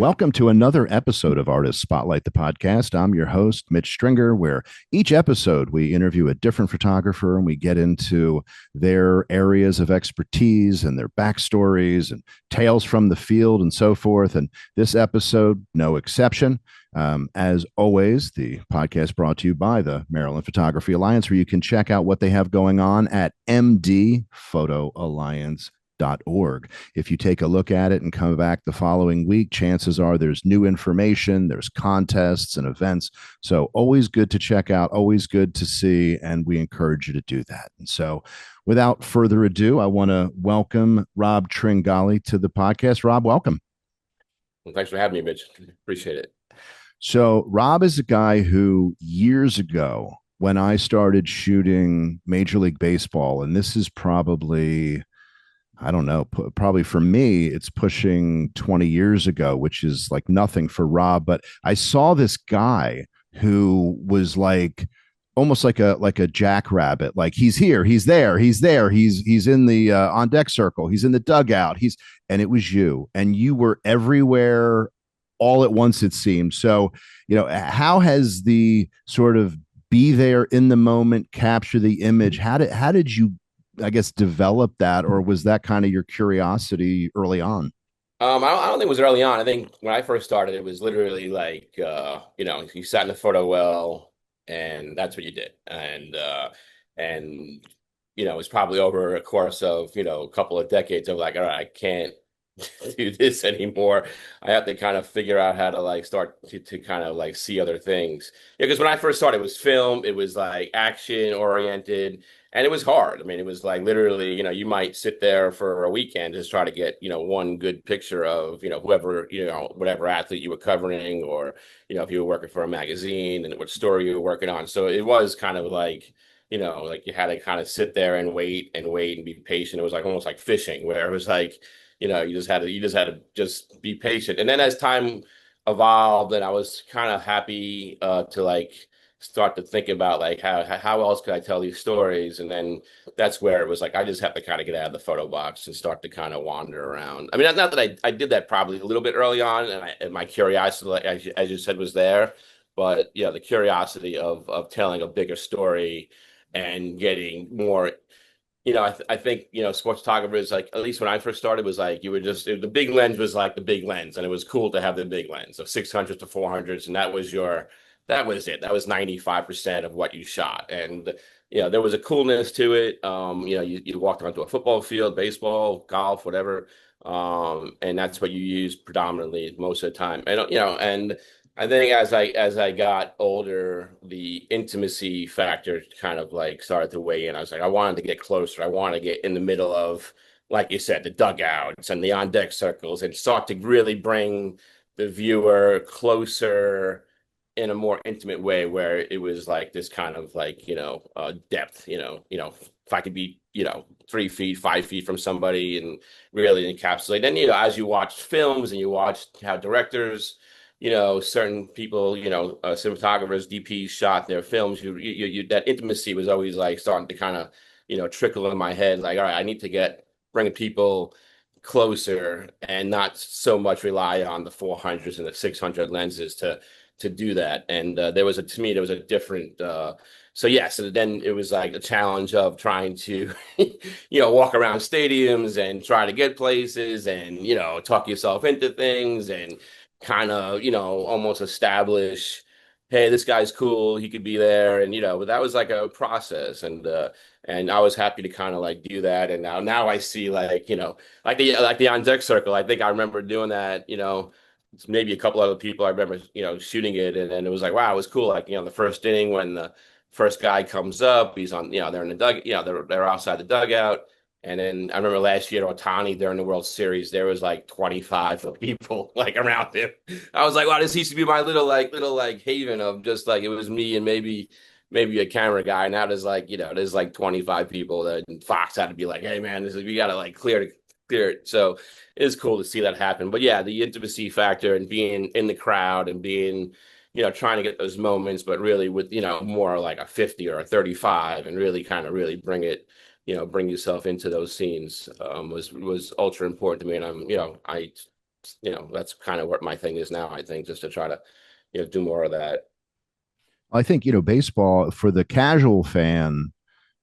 Welcome to another episode of Artist Spotlight, the podcast. I'm your host, Mitch Stringer, where each episode we interview a different photographer and we get into their areas of expertise and their backstories and tales from the field and so forth. And this episode, no exception. As always, the podcast brought to you by the Maryland Photography Alliance, where you can check out what they have going on at mdphotoalliance.org. If you take a look at it and come back the following week, chances are there's new information, there's contests and events. So always good to check out, always good to see, and we encourage you to do that. And so without further ado, I want to welcome Rob Tringali to the podcast. Rob, welcome. Well, thanks for having me, Mitch. Appreciate it. So Rob is a guy who years ago, when I started shooting Major League Baseball, and this is probably, I don't know, probably for me, it's pushing 20 years ago, which is like nothing for Rob. But I saw this guy who was like almost like a jackrabbit. Like he's here, he's there, he's in the on deck circle, he's in the dugout, and it was you, and you were everywhere all at once, it seemed. So, how has the sort of be there in the moment, capture the image? How did you, I guess, develop that, or was that kind of your curiosity early on? I don't think it was early on. I think when I first started, it was literally like, you sat in the photo well, and that's what you did. And it was probably over a course of, a couple of decades of like, all right, I can't do this anymore. I have to kind of figure out how to like start to kind of like see other things. Yeah, because when I first started, it was film, it was like action oriented, and it was hard. I mean, it was like literally, you might sit there for a weekend just try to get, one good picture of, whoever, whatever athlete you were covering, or, if you were working for a magazine and what story you were working on. So it was kind of like, like you had to kind of sit there and wait and be patient. It was like almost like fishing, where it was like, you just had to just be patient. And then as time evolved, and I was kind of happy to like start to think about like how else could I tell these stories? And then that's where it was like I just have to kind of get out of the photo box and start to kind of wander around. I mean, not that I did that probably a little bit early on, and my curiosity, like, as you said, was there. But yeah, the curiosity of telling a bigger story and getting more, I think, sports photographers, like, at least when I first started, was like, the big lens was like the big lens. And it was cool to have the big lens of 600s to 400s. And that was it. That was 95% of what you shot. And, there was a coolness to it. You walked onto a football field, baseball, golf, whatever. And that's what you use predominantly most of the time. And I think as I got older, the intimacy factor kind of like started to weigh in. I was like, I wanted to get closer. I wanted to get in the middle of, like you said, the dugouts and the on deck circles, and start to really bring the viewer closer in a more intimate way, where it was like this kind of like, depth, if I could be, 3 feet, 5 feet from somebody and really encapsulate. And, as you watch films and you watch how directors, certain people, cinematographers, DPs shot their films, that intimacy was always like starting to kind of, trickle in my head. Like, all right, I need to bring people closer and not so much rely on the 400s and the 600 lenses to do that. And to me, there was a different, so yeah, so then it was like a challenge of trying to, walk around stadiums and try to get places and, talk yourself into things and kind of, almost establish, hey, this guy's cool, he could be there. And, but that was like a process. And I was happy to kind of like do that. And now I see like, like the on deck circle. I think I remember doing that, maybe a couple other people. I remember, shooting it, and it was like, wow, it was cool. Like, the first inning, when the first guy comes up, he's on, they're in the dug, they're outside the dugout. And then I remember last year, Otani, during the World Series, there was like 25 people like around him. I was like, wow, this used to be my little haven of just like, it was me and maybe a camera guy. Now there's like 25 people that Fox had to be like, hey man, we gotta like clear it. So it's cool to see that happen. But yeah, the intimacy factor and being in the crowd and being, trying to get those moments, but really with, more like a 50 or a 35, and really kind of really bring yourself into those scenes, was ultra important to me. And I that's kind of what my thing is now, I think, just to try to, do more of that. I think, baseball for the casual fan,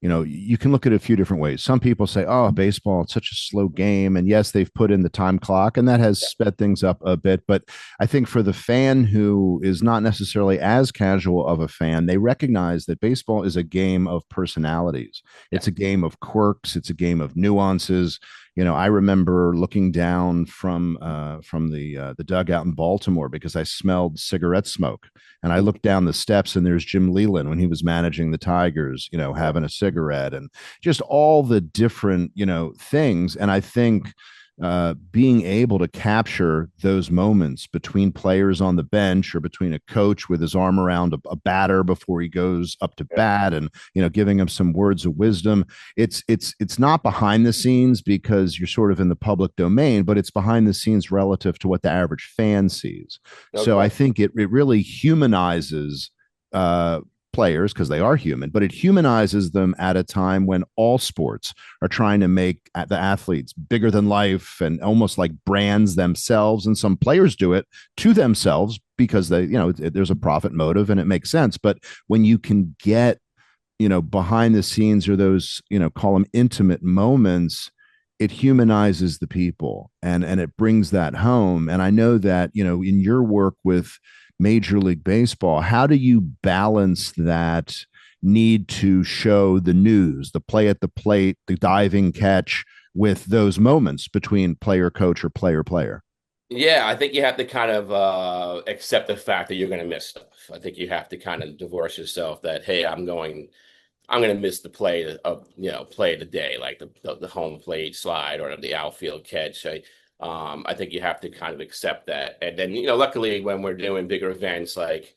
you can look at it a few different ways. Some people say, oh, baseball, it's such a slow game. And yes, they've put in the time clock and that has Yeah. sped things up a bit. But I think for the fan who is not necessarily as casual of a fan, they recognize that baseball is a game of personalities. Yeah. It's a game of quirks. It's a game of nuances. I remember looking down from the dugout in Baltimore because I smelled cigarette smoke, and I looked down the steps, and there's Jim Leland when he was managing the Tigers, Yeah. having a cigarette, and just all the different, things. And I think being able to capture those moments between players on the bench or between a coach with his arm around a batter before he goes up to Yeah. bat, and giving him some words of wisdom. It's not behind the scenes because you're sort of in the public domain, but it's behind the scenes relative to what the average fan sees. No So I question. think it really humanizes uh, players because they are human, but it humanizes them at a time when all sports are trying to make the athletes bigger than life and almost like brands themselves. And some players do it to themselves because there's a profit motive and it makes sense. But when you can get, behind the scenes or those, call them intimate moments, it humanizes the people and it brings that home. And I know that, in your work with Major League Baseball, how do you balance that need to show the news, the play at the plate, the diving catch with those moments between player coach or player? Yeah, I think you have to kind of accept the fact that you're going to miss stuff. I think you have to kind of divorce yourself that, hey, I'm going to miss the play of the day, like the home plate slide or the outfield catch. I think you have to kind of accept that. And then, luckily when we're doing bigger events, like,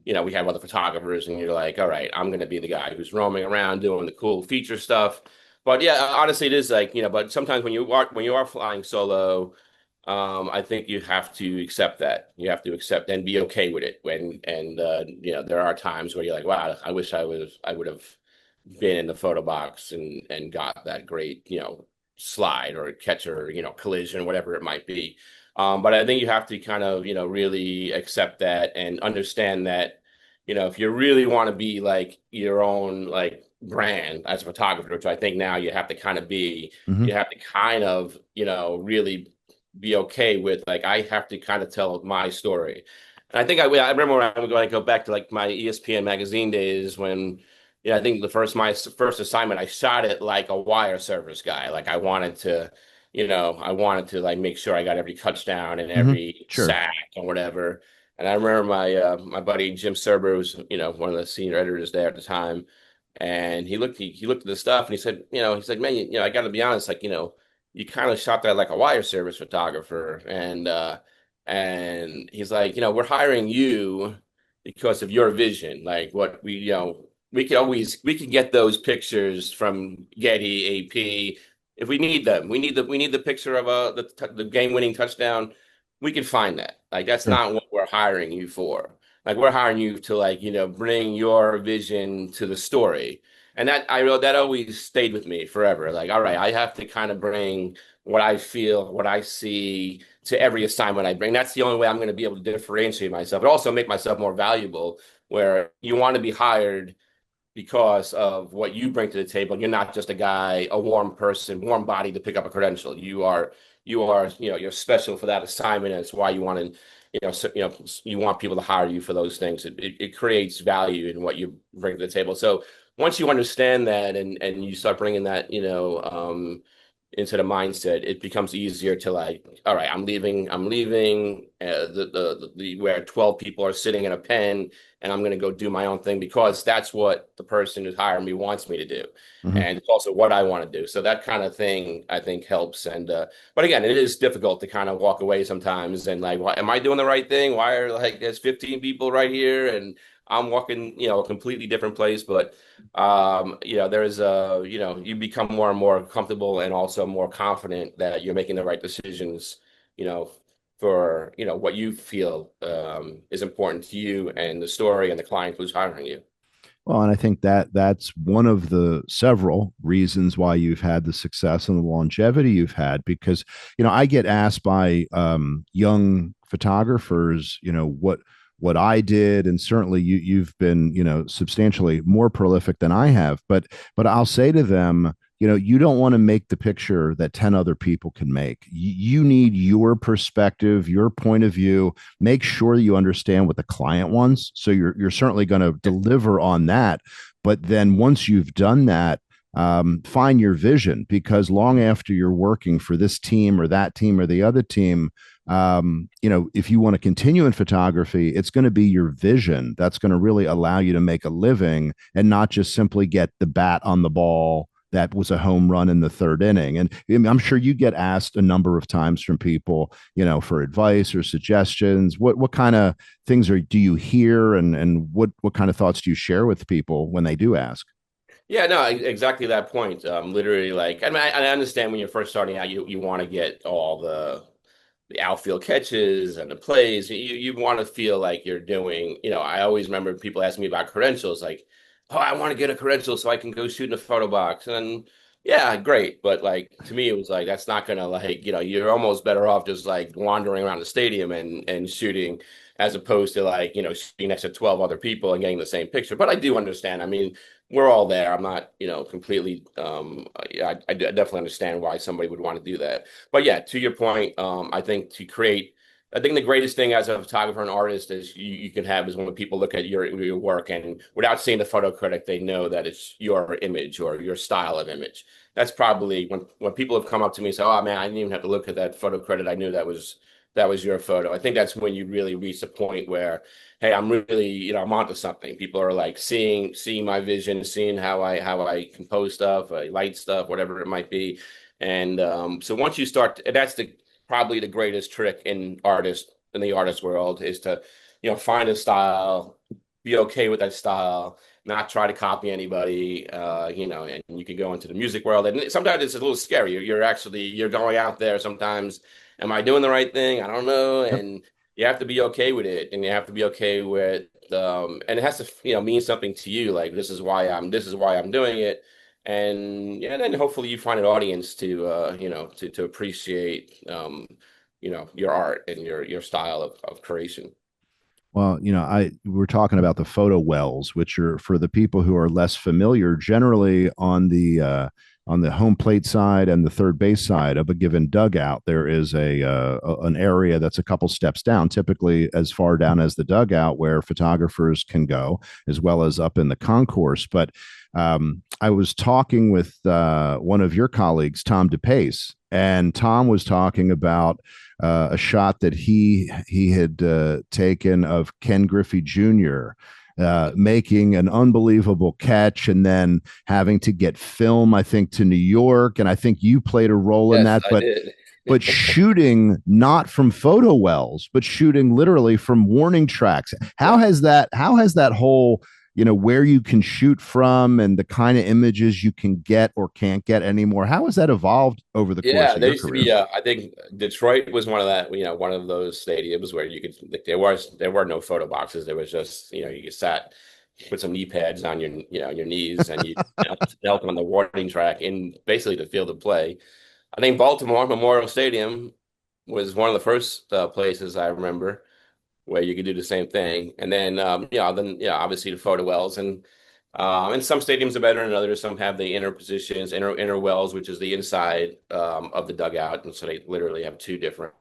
we have other photographers and you're like, all right, I'm going to be the guy who's roaming around doing the cool feature stuff. But yeah, honestly, it is like, but sometimes when you are flying solo, I think you have to accept that. You have to accept and be okay with it. There are times where you're like, wow, I would have been in the photo box and got that great, slide or catcher, collision, whatever it might be. But I think you have to kind of, really accept that and understand that, if you really want to be like your own like brand as a photographer, which I think now you have to kind of be, Mm-hmm. you have to kind of, really be okay with like I have to kind of tell my story. And I think I remember when I'm going to go back to like my ESPN magazine days when I think my first assignment, I shot it like a wire service guy. Like I wanted to like make sure I got every touchdown and Mm-hmm. every Sure. sack or whatever. And I remember my buddy Jim Serber was, one of the senior editors there at the time. And he looked at the stuff and he said, man, I got to be honest, like, you kind of shot that like a wire service photographer. And he's like, we're hiring you because of your vision. Like what we can get those pictures from Getty, AP if we need them. We need the picture of the game-winning touchdown. We can find that. Like that's Sure. not what we're hiring you for. Like we're hiring you to like, bring your vision to the story. And that always stayed with me forever. Like, all right, I have to kind of bring what I feel, what I see to every assignment I bring. That's the only way I'm going to be able to differentiate myself, but also make myself more valuable. Where you want to be hired because of what you bring to the table. You're not just a guy, a warm person, warm body to pick up a credential. You are, you're special for that assignment. And it's why you want to, you want people to hire you for those things. It creates value in what you bring to the table. So once you understand that and you start bringing that, into the mindset, it becomes easier to like, all right, I'm leaving where 12 people are sitting in a pen and I'm going to go do my own thing because that's what the person who's hiring me wants me to do. Mm-hmm. And it's also what I want to do. So that kind of thing I think helps. But again, it is difficult to kind of walk away sometimes and like, why am I doing the right thing? Why are like there's 15 people right here and I'm walking, a completely different place. But there's you become more and more comfortable and also more confident that you're making the right decisions, you know, for, what you feel is important to you and the story and the client who's hiring you. Well, and I think that that's one of the several reasons why you've had the success and the longevity you've had. Because I get asked by young photographers, what I did, and certainly you've been substantially more prolific than I have. But I'll say to them, you don't want to make the picture that 10 other people can make. You need your perspective, your point of view. Make sure that you understand what the client wants. So you're certainly going to deliver on that. But then once you've done that, find your vision, because long after you're working for this team or that team or the other team, if you want to continue in photography, it's going to be your vision that's going to really allow you to make a living and not just simply get the bat on the ball that was a home run in the third inning. And I'm sure you get asked a number of times from people, for advice or suggestions. What kind of things do you hear, and what kind of thoughts do you share with people when they do ask? Yeah, no, exactly that point. Literally, like, I mean, I understand when you're first starting out, you want to get all the outfield catches and the plays. You want to feel like you're doing, I always remember people asking me about credentials, like, oh, I want to get a credential so I can go shoot in a photo box. And yeah, great. But like to me, it was like that's not gonna like, you're almost better off just like wandering around the stadium and shooting as opposed to like, shooting next to 12 other people and getting the same picture. But I do understand. I mean, we're all there. I'm not, completely I definitely understand why somebody would want to do that. But yeah, to your point, I think the greatest thing as a photographer and artist is you can have is when people look at your work and without seeing the photo critic, they know that it's your image or your style of image. That's probably when people have come up to me and say, "Oh man, I didn't even have to look at that photo credit. I knew that was your photo." I think that's when you really reach the point where, hey, I'm really, I'm onto something. People are like seeing my vision, seeing how I compose stuff, I light stuff, whatever it might be. And so once you start, and that's the probably the greatest trick in the artist world is to, find a style, be okay with that style, not try to copy anybody, and you can go into the music world. And sometimes it's a little scary. You're going out there sometimes. Am I doing the right thing? I don't know. Yep. And you have to be okay with it. And you have to be okay with, and it has to, mean something to you. Like this is why I'm doing it. And yeah, then hopefully you find an audience to to appreciate your art and your style of creation. Well, I we're talking about the photo wells, which are, for the people who are less familiar, generally on the home plate side and the third base side of a given dugout. There is an area that's a couple steps down, typically as far down as the dugout, where photographers can go, as well as up in the concourse. But I was talking with one of your colleagues, Tom DePace, and Tom was talking about a shot that he had taken of Ken Griffey Jr. Making an unbelievable catch and then having to get film, I think, to New York, and I think you played a role in Yes, that. I But did. shooting not from photo wells, but shooting literally from warning tracks. How Yeah. has that whole, where you can shoot from and the kind of images you can get or can't get anymore, how has that evolved over the course Yeah, of there your used to career? be. I think Detroit was one of those stadiums where you could. Like, there were no photo boxes. There was just you sat, put some knee pads on your knees, and you knelt on the warning track in basically the field of play. I think Baltimore Memorial Stadium was one of the first places I remember where you could do the same thing. And then obviously the photo wells and some stadiums are better than others. Some have the inner positions, inner wells, which is the inside of the dugout, and so they literally have two different.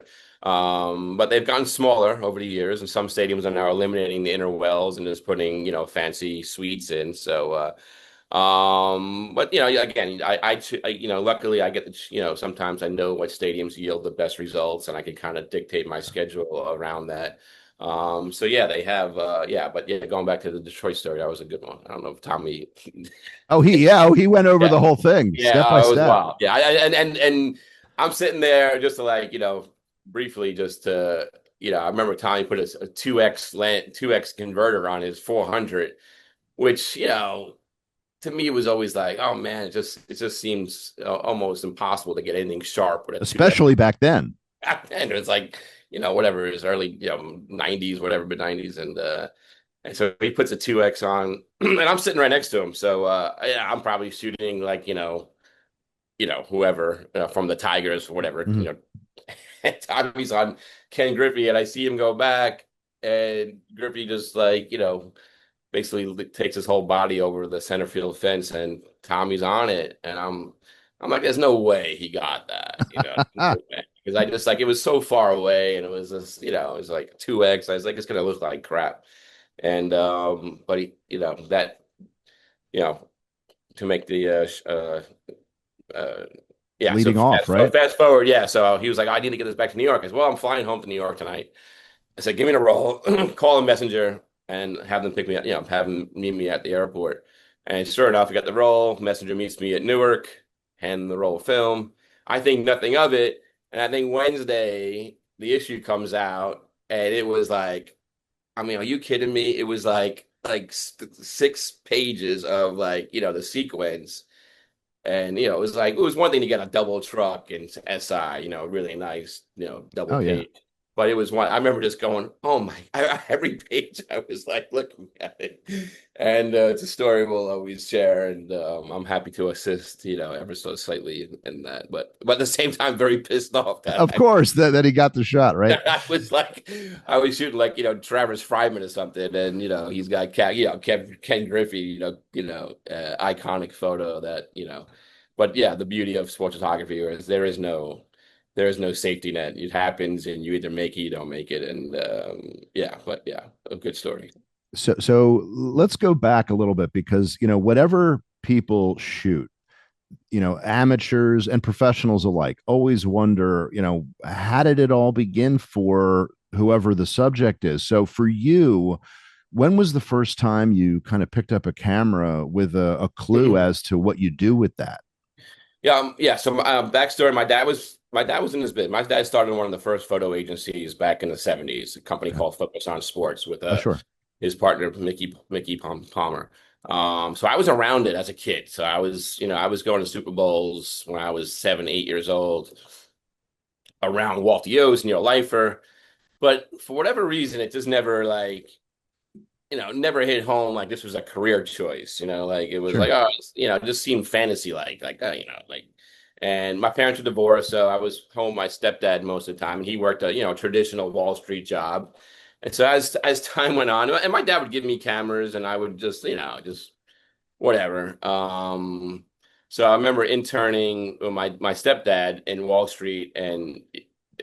But they've gotten smaller over the years, and some stadiums are now eliminating the inner wells and just putting fancy suites in. So. But again, luckily I get sometimes I know what stadiums yield the best results, and I can kind of dictate my schedule around that. So yeah, they have, but yeah, going back to the Detroit story, that was a good one. I don't know if Tommy, He went over yeah, the whole thing yeah, step by it was step. wild. Yeah, and I'm sitting there just to like, briefly just to, I remember Tommy put a 2x converter on his 400, which, to me, it was always like, oh man, it just seems almost impossible to get anything sharp with a 2x. Especially back then. And it's like, whatever it is, early, 90s, whatever, mid 90s. And And so he puts a 2X on, and I'm sitting right next to him. So yeah, I'm probably shooting like, whoever from the Tigers or whatever, Mhm. And Tommy's on Ken Griffey, and I see him go back, and Griffey just like, basically takes his whole body over the center field fence, and Tommy's on it, and I'm like, there's no way he got that, no way. Because I just like it was so far away, and it was just, it was like 2X. I was like, it's gonna look like crap, and but he, that, you know, to make the yeah, so Leading off, right? fast forward, yeah. So he was like, I need to get this back to New York. I said, well, I'm flying home to New York tonight. I said, give me the roll, call a messenger, and have them pick me up, have them meet me at the airport. And sure enough, I got the roll. Messenger meets me at Newark, hand the roll of film. I think nothing of it. And I think Wednesday, the issue comes out, and it was like, I mean, are you kidding me? It was like 6 pages of like, the sequence. And it was one thing to get a double truck and SI, really nice, double Oh yeah. page. But it was one. I remember just going, "Oh my!" Every page, I was like looking at it, and it's a story we'll always share. And I'm happy to assist, ever so slightly in that. But at the same time, very pissed off that Of course that he got the shot, right? I was like, I was shooting like, Travis Fryman or something, and he's got Ken Griffey, iconic photo that, but yeah, the beauty of sports photography is there is no safety net. It happens, and you either make it, you don't make it, and yeah, but yeah, a good story. So let's go back a little bit because whatever people shoot, amateurs and professionals alike always wonder, how did it all begin for whoever the subject is? So for you, when was the first time you kind of picked up a camera with a clue as to what you do with that? Yeah, yeah. So backstory: my dad was in this bit. My dad started one of the first photo agencies back in the '70s, a company Okay. called Focus on Sports with Oh, sure. his partner Mickey Palmer. So I was around it as a kid. So I was going to Super Bowls when I was 7, 8 years old, around Walt Yost, Neil Leifer. But for whatever reason, it just never like never hit home like this was a career choice, like it was like, Sure. oh, it just seemed fantasy like, like, and my parents were divorced, so I was home with my stepdad most of the time, and he worked a, traditional Wall Street job. And so as time went on, and my dad would give me cameras, and I would just, just whatever. So I remember interning with my stepdad in Wall Street, and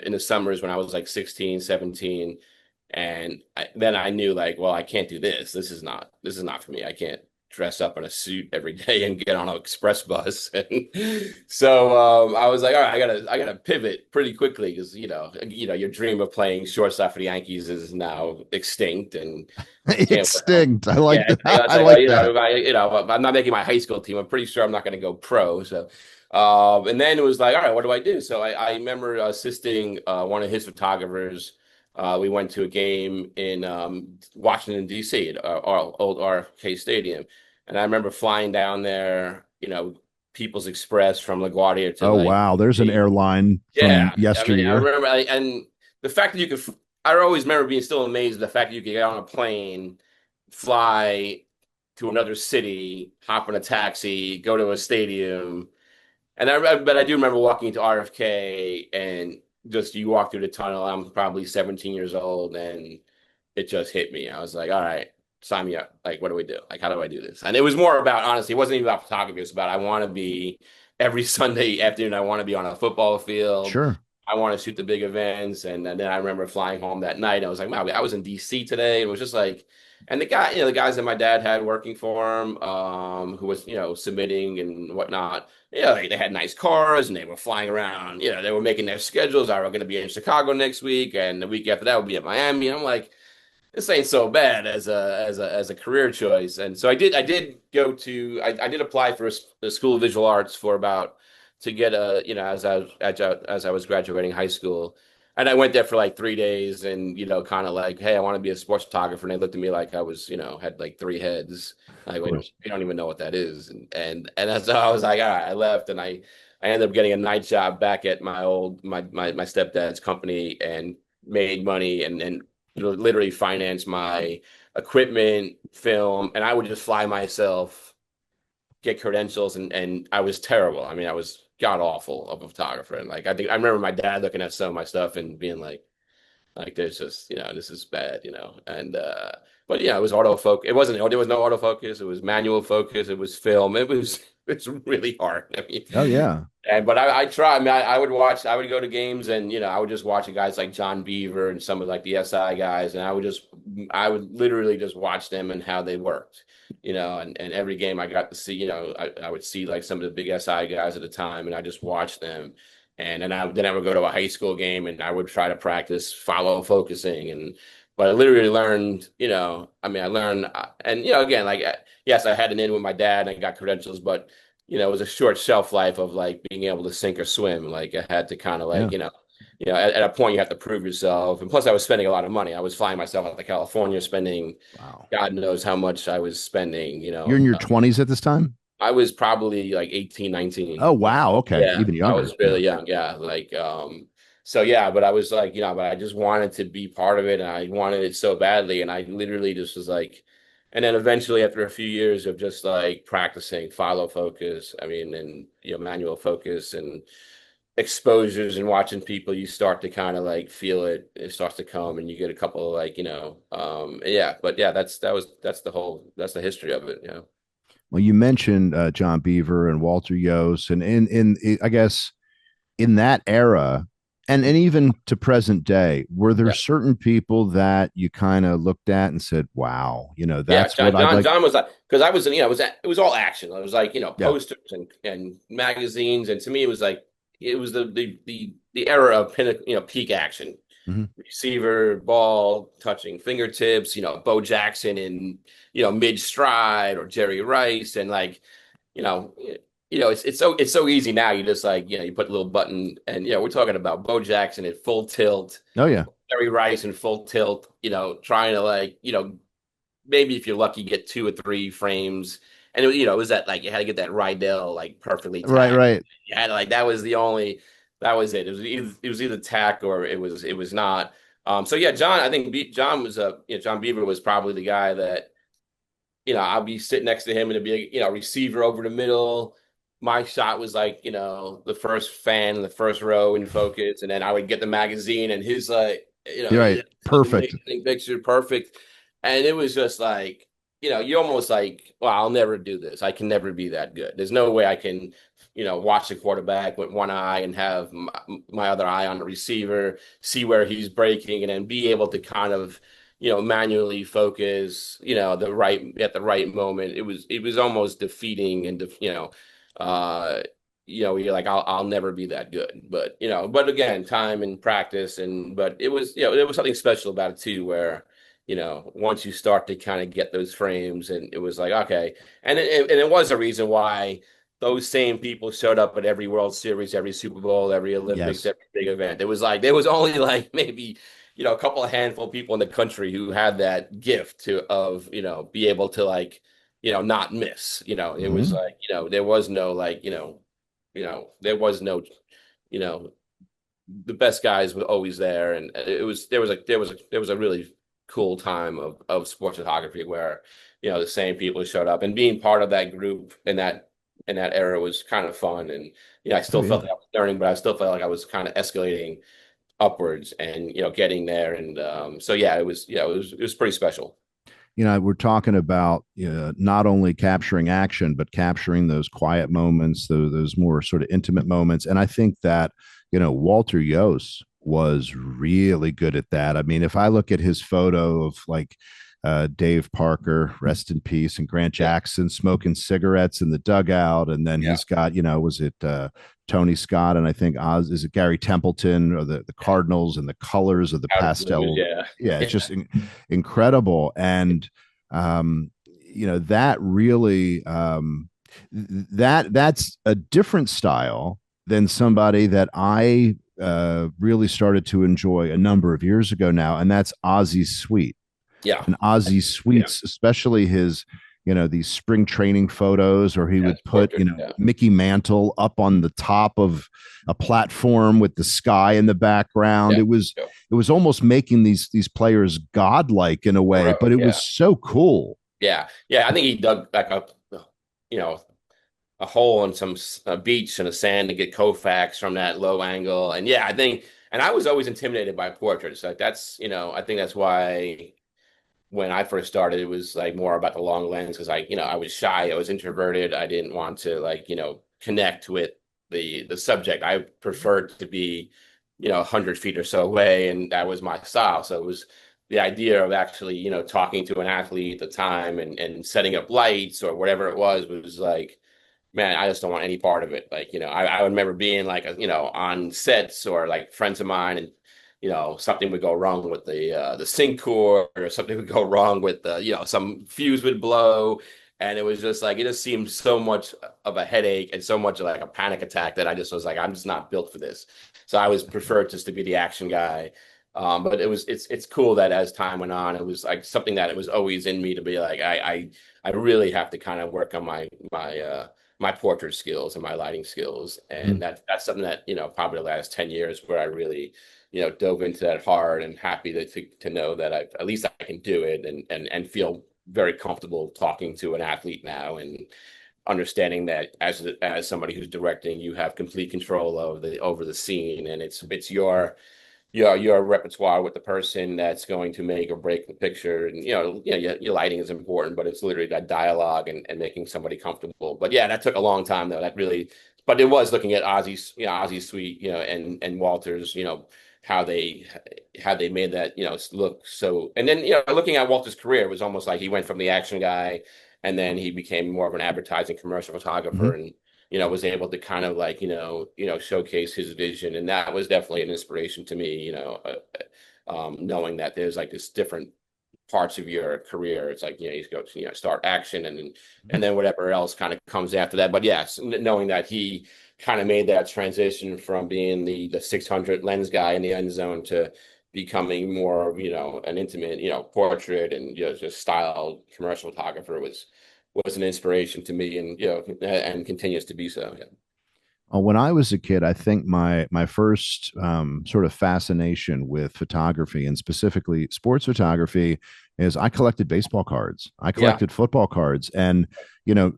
in the summers when I was like 16, 17. And then I knew like, well, I can't do this. This is not for me. I can't dress up in a suit every day and get on an express bus. And so I was like, all right, I gotta pivot pretty quickly because your dream of playing shortstop for the Yankees is now extinct, and you can't. Extinct. I like Yeah, that. I was I like, like that. if I'm not making my high school team, I'm pretty sure I'm not going to go pro. So, and then it was like, all right, what do I do? So I remember assisting one of his photographers. We went to a game in Washington, D.C. at our old RFK Stadium. And I remember flying down there, People's Express from LaGuardia to Oh like wow, there's an D.C. airline from Yeah, I mean, I yesteryear. remember, and the fact that you could, I always remember being still amazed at the fact that you could get on a plane, fly to another city, hop in a taxi, go to a stadium, and but I do remember walking into RFK and just you walk through the tunnel. I'm probably 17 years old, and it just hit me. I was like, all right, sign me up. Like, what do we do? Like, how do I do this? And it was more about, honestly, it wasn't even about photography. It was about, I want to be every Sunday afternoon, I want to be on a football field. Sure. I want to shoot the big events. And then I remember flying home that night. I was like, wow, I was in DC today. It was just like, and the guys that my dad had working for him, who was, submitting and whatnot, they had nice cars and they were flying around. They were making their schedules. I was going to be in Chicago next week, and the week after that would be at Miami. And I'm like, this ain't so bad as a career choice. And so I did go to I did apply for the School of Visual Arts for about to get a as I was graduating high school. And I went there for like 3 days, and kind of like, hey, I want to be a sports photographer. And they looked at me like I was, had like three heads. Of Like, wait, course. you don't even know what that is. And that's how I was like, all right, I left, and I ended up getting a night job back at my stepdad's company, and made money, and literally financed equipment, film, and I would just fly myself, get credentials, and I was terrible. I mean, I was god awful of a photographer. And like I remember my dad looking at some of my stuff and being like there's just, this is bad, And but yeah, it was autofocus. It wasn't there was no autofocus, it was manual focus, it was film. It's really hard. I mean, Oh yeah. and but I try. I mean, I would watch. I would go to games, and I would just watch the guys like John Beaver and some of like the SI guys, and I would literally just watch them and how they worked, And every game I got to see, I would see like some of the big SI guys at the time, and I just watched them, and then I would go to a high school game, and I would try to practice follow focusing, but I literally learned, I mean, I learned, and again, like yes, I had an in with my dad, and I got credentials, but it was a short shelf life of like being able to sink or swim. Like I had to kind of Yeah. like, at a point you have to prove yourself. And plus I was spending a lot of money. I was flying myself out to California, spending Wow. God knows how much I was spending, You're in your 20s at this time? I was probably like 18, 19. Oh wow. Okay. Yeah, Even I younger. was Yeah. really young. Yeah. Like, so yeah, but I was like, but I just wanted to be part of it and I wanted it so badly. And I literally just was like, and then eventually after a few years of just like practicing follow focus, I mean, and, manual focus and exposures and watching people, you start to kind of like feel it. It starts to come and you get a couple of like, yeah, but yeah, that's the history of it. Yeah. Well, you mentioned John Beaver and Walter Yost, and I guess in that era, and even to present day, were there Yeah. certain people that you kind of looked at and said, "Wow, Yeah, that's what John, I'd John, like." John was like, because I was, it was all action. It was like, Yeah. posters and magazines, and to me, it was like, it was the era of pinnacle, peak action. Mm-hmm. Receiver, ball, touching fingertips, Bo Jackson in, mid stride or Jerry Rice, and like, you know, it's so easy now. You just like, you put a little button, and we're talking about Bo Jackson at full tilt, Oh yeah. Jerry Rice in full tilt, trying to like, maybe if you're lucky, get two or three frames. And it was that like you had to get that Rydell like perfectly Right. tacked. Right. You had like that was it. It was either tack or it was not. So yeah, John. I think John was John Beaver was probably the guy that I'll be sitting next to him and it'd be receiver over the middle. My shot was like, the first fan in the first row in focus, and then I would get the magazine and his like, You're right. Perfect. amazing picture, perfect. And it was just like, you almost like, well, I'll never do this. I can never be that good. There's no way I can, watch the quarterback with one eye and have my other eye on the receiver, see where he's breaking, and then be able to kind of manually focus, at the right moment. It was almost defeating and uh, you're like, I'll never be that good. But again, time and practice but it was, there was something special about it too, where once you start to kind of get those frames, and it was like, okay, and it was a reason why those same people showed up at every World Series, every Super Bowl, every Olympics, Yes. every big event. It was like there was only like maybe a couple of handful of people in the country who had that gift of be able to like not miss. It was Mm-hmm. like there was no like there was no you know the best guys were always there, and there was a really cool time of sports photography where the same people showed up, and being part of that group in that era was kind of fun. And I Oh still yeah. felt like I was learning, but I still felt like I was kind of escalating upwards and getting there. And so yeah, it was pretty special. We're talking about not only capturing action, but capturing those quiet moments, those more sort of intimate moments. And I think that, Walter Yost was really good at that. I mean, if I look at his photo of like Dave Parker, rest in peace, and Grant Yeah, Jackson smoking cigarettes in the dugout, and then yeah, he's got, was it Tony Scott, and I think Oz, is it Gary Templeton, or the Cardinals, and the colors of the powder blues, pastel. yeah. Yeah, it's Yeah, just incredible. And that really that's a different style than somebody that I really started to enjoy a number of years ago now, and that's Ozzy Sweet. yeah, And Ozzy yeah, Sweet's, especially these spring training photos, or he Yeah, would it's put, portrait. Yeah, Mickey Mantle up on the top of a platform with the sky in the background. yeah, It was almost making these players godlike in a way, but heroic. it was Yeah, so cool. yeah, yeah. I think he dug like you know, a hole in some beach in the sand to get Koufax from that low angle. And yeah, I think, and I was always intimidated by portraits. Like that's, I think that's why when I first started, it was like more about the long lens because I was shy, I was introverted, I didn't want to like, connect with the subject. I preferred to be, 100 feet or so away, and that was my style. So it was the idea of actually, talking to an athlete at the time and setting up lights or whatever it was like, man, I just don't want any part of it. Like, I remember being like, on sets or like friends of mine, and something would go wrong with the sync cord, or something would go wrong with the, some fuse would blow, and it was just like it just seemed so much of a headache and so much like a panic attack that I just was like, I'm just not built for this. So I was preferred just to be the action guy. But it's cool that as time went on, it was like something that it was always in me to be like, I really have to kind of work on my portrait skills and my lighting skills. And that's something that, probably the last 10 years where I really, dove into that hard, and happy to know that at least I can do it, and feel very comfortable talking to an athlete now, and understanding that as somebody who's directing, you have complete control of the over the scene, and it's your repertoire with the person that's going to make or break the picture. And your lighting is important, but it's literally that dialogue and making somebody comfortable. But yeah, that took a long time though. That really, but it was looking at Ozzy's suite, and Walter's, how they made that, look so. And then looking at Walter's career, it was almost like he went from the action guy, and then he became more of an advertising commercial photographer, Mhm. and was able to kind of like, showcase his vision. And that was definitely an inspiration to me, knowing that there's like this different parts of your career. It's like, you go to, start action, and then whatever else kind of comes after that. But yes, knowing that he kind of made that transition from being the 600 lens guy in the end zone to becoming more of, an intimate, portrait, and, just style commercial photographer was an inspiration to me, and and continues to be so. Yeah. When I was a kid, I think my first sort of fascination with photography, and specifically sports photography, is I collected baseball cards. I Yeah. collected football cards, and you know,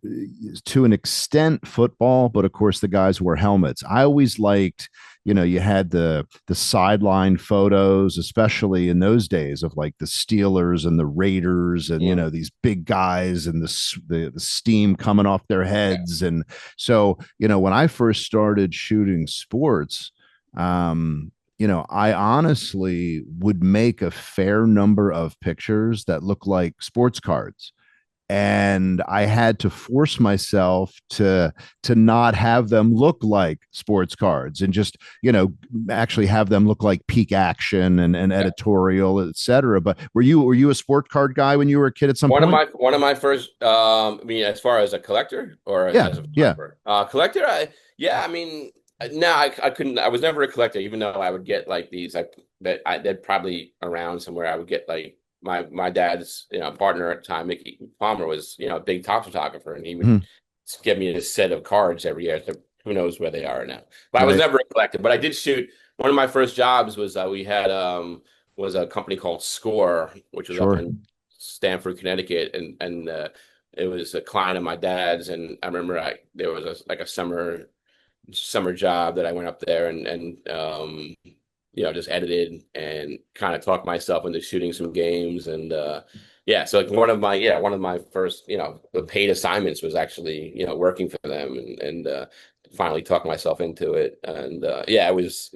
to an extent, football. But of course, the guys wore helmets. I always liked, you had the sideline photos, especially in those days, of like the Steelers and the Raiders, and Mm. these big guys, and the steam coming off their Yeah. heads. And so, when I first started shooting sports, I honestly would make a fair number of pictures that look like sports cards. And I had to force myself to not have them look like sports cards, and just, actually have them look like peak action and Yeah. editorial, etc. But were you a sport card guy when you were a kid at some One of point? my first, I mean, as far as a collector or Yeah, as a yeah. photographer, collector, yeah, I mean, no, I couldn't. I was never a collector, even though I would get like these, like they're probably around somewhere. I would get like my dad's, partner at the time, Mickey Palmer, was, a big top photographer, and he would Mhm. give me a set of cards every year. So who knows where they are now? But I was Right. never a collector. But I did shoot. One of my first jobs was we had was a company called Score, which was up Sure. in Stamford, Connecticut, and it was a client of my dad's. And I remember there was like a summer job that I went up there, and just edited and kind of talked myself into shooting some games. And yeah, so like one of my first, the paid assignments was actually, working for them, and finally talked myself into it. And it was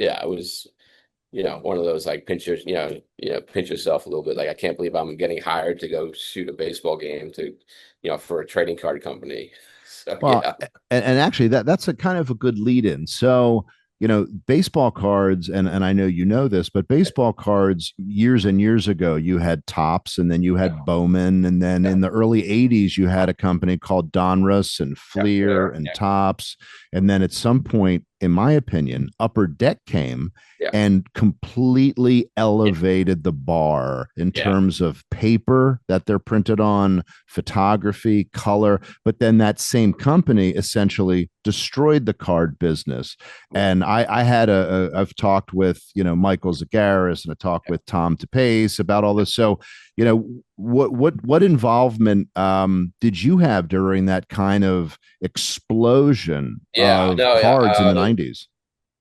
one of those like pinch yourself a little bit. Like, I can't believe I'm getting hired to go shoot a baseball game for a trading card company. So Well, yeah. and actually that's a kind of a good lead in. So, baseball cards, and I know you know this, but baseball cards years and years ago, you had Tops, and then you Yeah. had Bowman, and then Yeah. in the early 80s, you had a company called Donruss and Yeah. Fleer Clear. and Yeah. Tops. And then at some point, in my opinion, Upper Deck came Yeah. and completely elevated the bar in Yeah. terms of paper that they're printed on, photography, color. But then that same company essentially destroyed the card business. Yeah. And I've talked with, Michael Zagaris, and I talked with Tom DePace about all this. So, what involvement did you have during that kind of explosion Yeah. of No, yeah. cards in the 90s?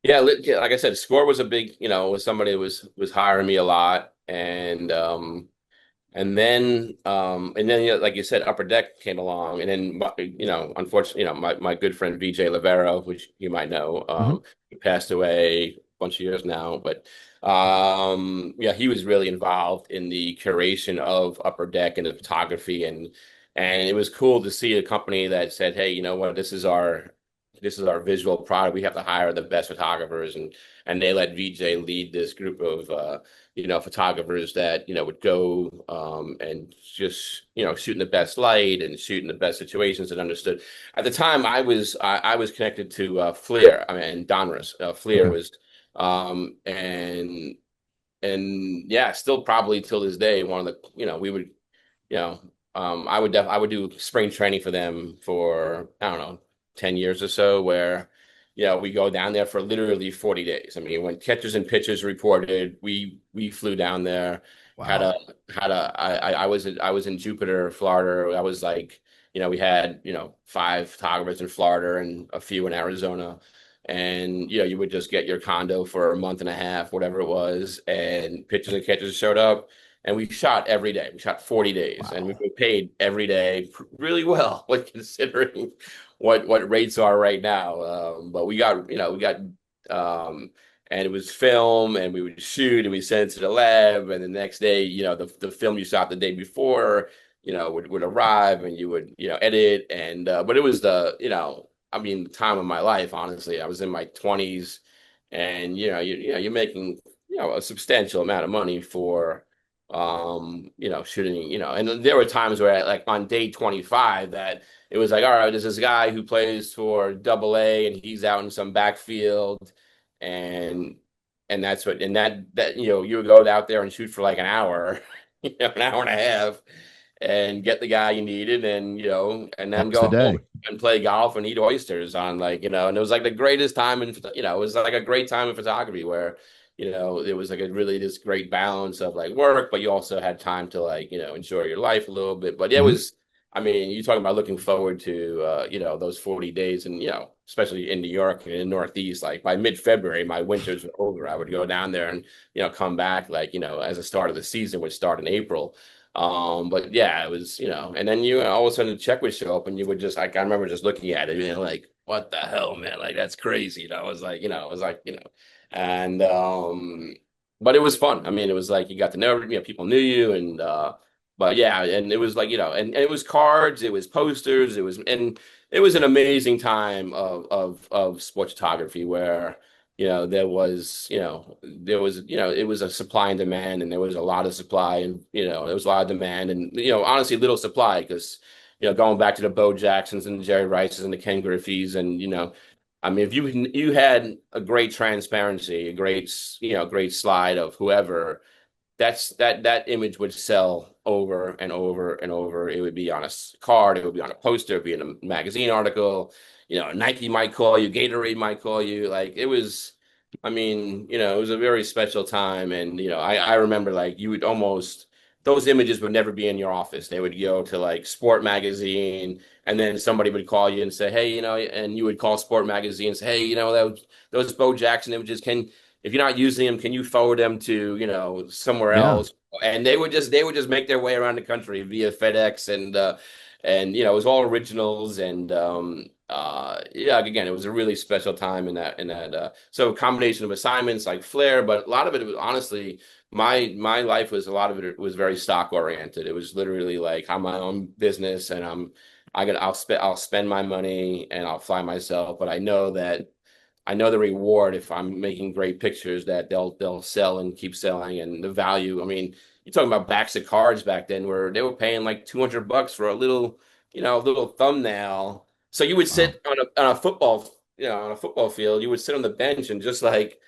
Yeah, yeah, like I said, Score was a big, was somebody who was hiring me a lot, and then like you said, Upper Deck came along, and then unfortunately, my good friend VJ Lavero, which you might know, Mm-hmm. he passed away a bunch of years now, but yeah, he was really involved in the curation of Upper Deck and the photography, and it was cool to see a company that said, hey, you know what, this is our visual product. We have to hire the best photographers, and they let VJ lead this group of photographers that, would go and just, shoot in the best light and shoot in the best situations and understood. At the time, I was connected to Fleer, I mean, Donruss. Fleer Okay. was, and yeah, still probably till this day, one of the, we would, you know, I would do spring training for them for, I don't know, 10 years or so, where, we go down there for literally 40 days. I mean, when catchers and pitchers reported, we flew down there, had Wow. a had a I was in Jupiter, Florida. I was like, we had, five photographers in Florida and a few in Arizona. And you would just get your condo for a month and a half, whatever it was, and pitchers and catchers showed up, and we shot every day. We shot 40 days, and we Wow. were paid every day really well, like considering what rates are right now. But and it was film, and we would shoot, and we send it to the lab, and the next day, the film you shot the day before, would arrive, and you would, edit, and but it was I mean, the time of my life, honestly. I was in my 20s, and you're making a substantial amount of money for shooting, and there were times where like on day 25 that it was like, all right, there's this guy who plays for Double A, and he's out in some backfield, and and that you would go out there and shoot for like an hour, an hour and a half, and get the guy you needed, and and That then was the go home day. and play golf and eat oysters on, like, and it was like the greatest time in, it was like a great time in photography where, it was like a really this great balance of like work, but you also had time to, like, enjoy your life a little bit. But yeah, it Mm-hmm. was, I mean, you're talking about looking forward to, those 40 days, and, especially in New York and in the Northeast, like by mid-February, my winters were over. I would go down there and, come back, like, as the start of the season would start in April. But yeah, it was, and then all of a sudden the check would show up, and you would just, like, I remember just looking at it, like, what the hell, man? Like, that's crazy. It was like, and but it was fun. I mean, it was like you got to know, people knew you, and but yeah, and it was like, and it was cards, it was posters, and it was an amazing time of sports photography where, it was a supply and demand, and there was a lot of supply, and, there was a lot of demand, and, honestly, little supply, because, going back to the Bo Jacksons and the Jerry Rices and the Ken Griffeys, and, I mean, if you had a great transparency, a great slide of whoever, that image would sell over and over and over. It would be on a card, it would be on a poster, it would be in a magazine article. Nike might call you, Gatorade might call you. Like, it was, I mean, it was a very special time. And, I remember, like, you would almost, those images would never be in your office. They would go to like Sport Magazine, and then somebody would call you and say, hey, and you would call Sport Magazine and say, hey, those Bo Jackson images, if you're not using them, can you forward them to, somewhere Yeah. else? And they would just make their way around the country via FedEx, and it was all originals, and yeah, again, it was a really special time in that so a combination of assignments like Flair, but a lot of it was honestly, my life was, a lot of it was very stock oriented. It was literally like, I'm my own business, and I'll spend my money, and I'll fly myself, but I know the reward if I'm making great pictures, that they'll sell and keep selling, and the value. I mean, you're talking about backs of cards back then where they were paying like $200 for a little thumbnail. So you would Wow. sit on a football on a football field, you would sit on the bench and just like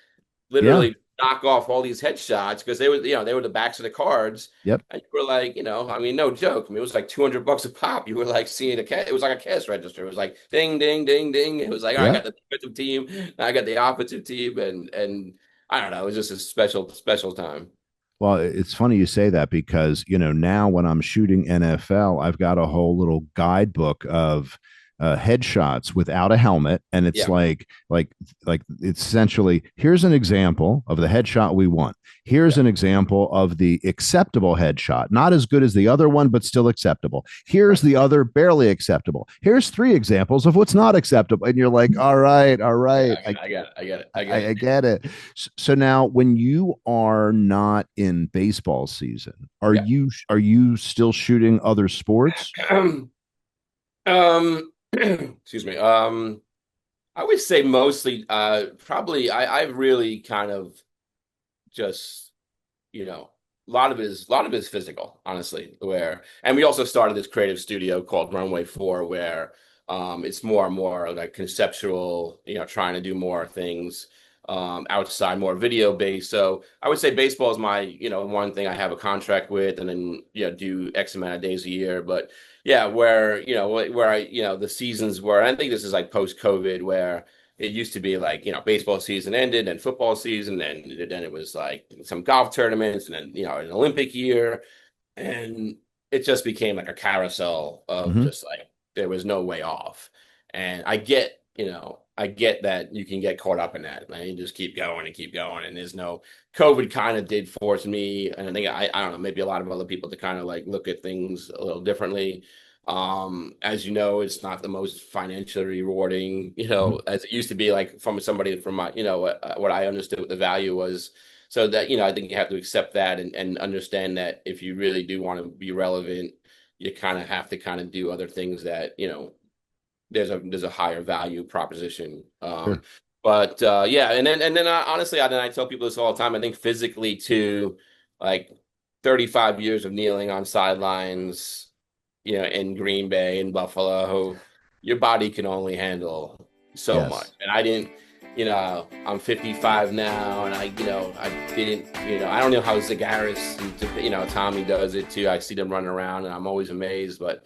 Yeah. literally knock off all these headshots because they were the backs of the cards. Yep. And you were like, I mean, no joke. I mean, it was like $200 a pop. You were like seeing it was like a cash register. It was like ding, ding, ding, ding. It was like, all right, I Yeah. got the defensive team, I got the offensive team, and I don't know. It was just a special time. Well, it's funny you say that because, now when I'm shooting NFL, I've got a whole little guidebook of headshots without a helmet. And it's Yeah, like it's essentially, here's an example of the headshot we want. Here's yeah, an example of the acceptable headshot, not as good as the other one, but still acceptable. Here's right. the other barely acceptable. Here's three examples of what's not acceptable. And you're like, all Yeah, right, I get it. I get I it. get it. So now, when you are not in baseball season, Yeah. are you still shooting other sports? Excuse me. I would say mostly, probably I really kind of just, a lot of it is physical, honestly, and we also started this creative studio called Runway 4 where it's more and more like conceptual, trying to do more things outside, more video based. So I would say baseball is my, one thing I have a contract with and then, do X amount of days a year. But yeah, where the seasons were, I think this is like post COVID where it used to be like, baseball season ended and football season, and then it was like some golf tournaments and then, an Olympic year. And it just became like a carousel of Mm-hmm. just like there was no way off. And I get that you can get caught up in that. And you just keep going and keep going. And there's no COVID kind of did force me, and I think I don't know, maybe a lot of other people to kind of like look at things a little differently. As you know, it's not the most financially rewarding, Mm-hmm. as it used to be like from somebody from my, what I understood what the value was. So that, I think you have to accept that and understand that if you really do want to be relevant, you kind of have to kind of do other things that, there's a higher value proposition. Sure. But yeah, and then honestly, I tell people this all the time. I think physically too, like 35 years of kneeling on sidelines, in Green Bay and Buffalo, your body can only handle so much. Yes. And I didn't, I'm 55 now, and I didn't, I don't know how Zagaris and Tommy does it too. I see them running around, and I'm always amazed, but.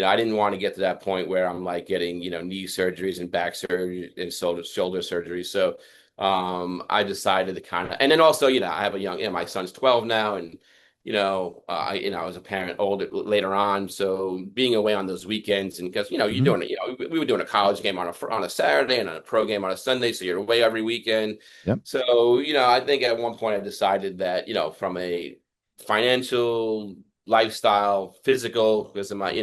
I didn't want to get to that point where I'm like getting, knee surgeries and back surgery and shoulder surgery. So I decided to kind of, and then also, I have a young, my son's 12 now, and I was a parent older later on, so being away on those weekends, and because you're Mm-hmm. doing it, we were doing a college game on a Saturday and a pro game on a Sunday, so you're away every weekend. Yep. So I think at one point I decided that from a financial, lifestyle, physical, because of my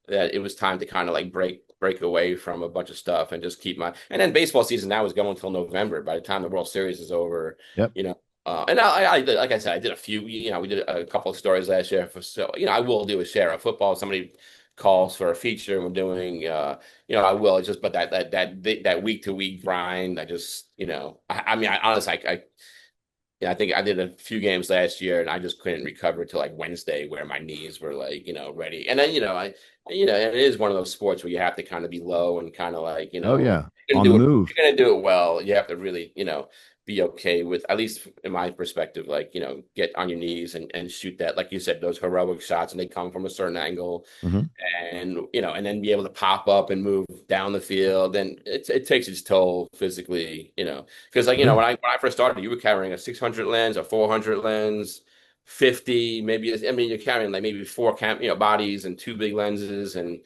that it was time to kind of like break away from a bunch of stuff and just keep my and then baseball season now is going until November. By the time the World Series is over, Yep. and like I said, I did a few. We did a couple of stories last year for so I will do a share of football. Somebody calls for a feature, and we're doing. I will. It's just but that week to week grind. I just I mean I honestly I think I did a few games last year, and I just couldn't recover till like Wednesday, where my knees were like, ready. And then, and it is one of those sports where you have to kind of be low and kind of like, Oh yeah. you're gonna On the do it, move. you're gonna do it well. You have to really, be okay with, at least in my perspective, like, get on your knees and shoot that, like you said, those heroic shots, and they come from a certain angle, Mm-hmm. and and then be able to pop up and move down the field, and it takes its toll physically, because like Oh yeah. when I first started, you were carrying a 600 lens, a 400 lens, 50 maybe. I mean, you're carrying like maybe four bodies and two big lenses, and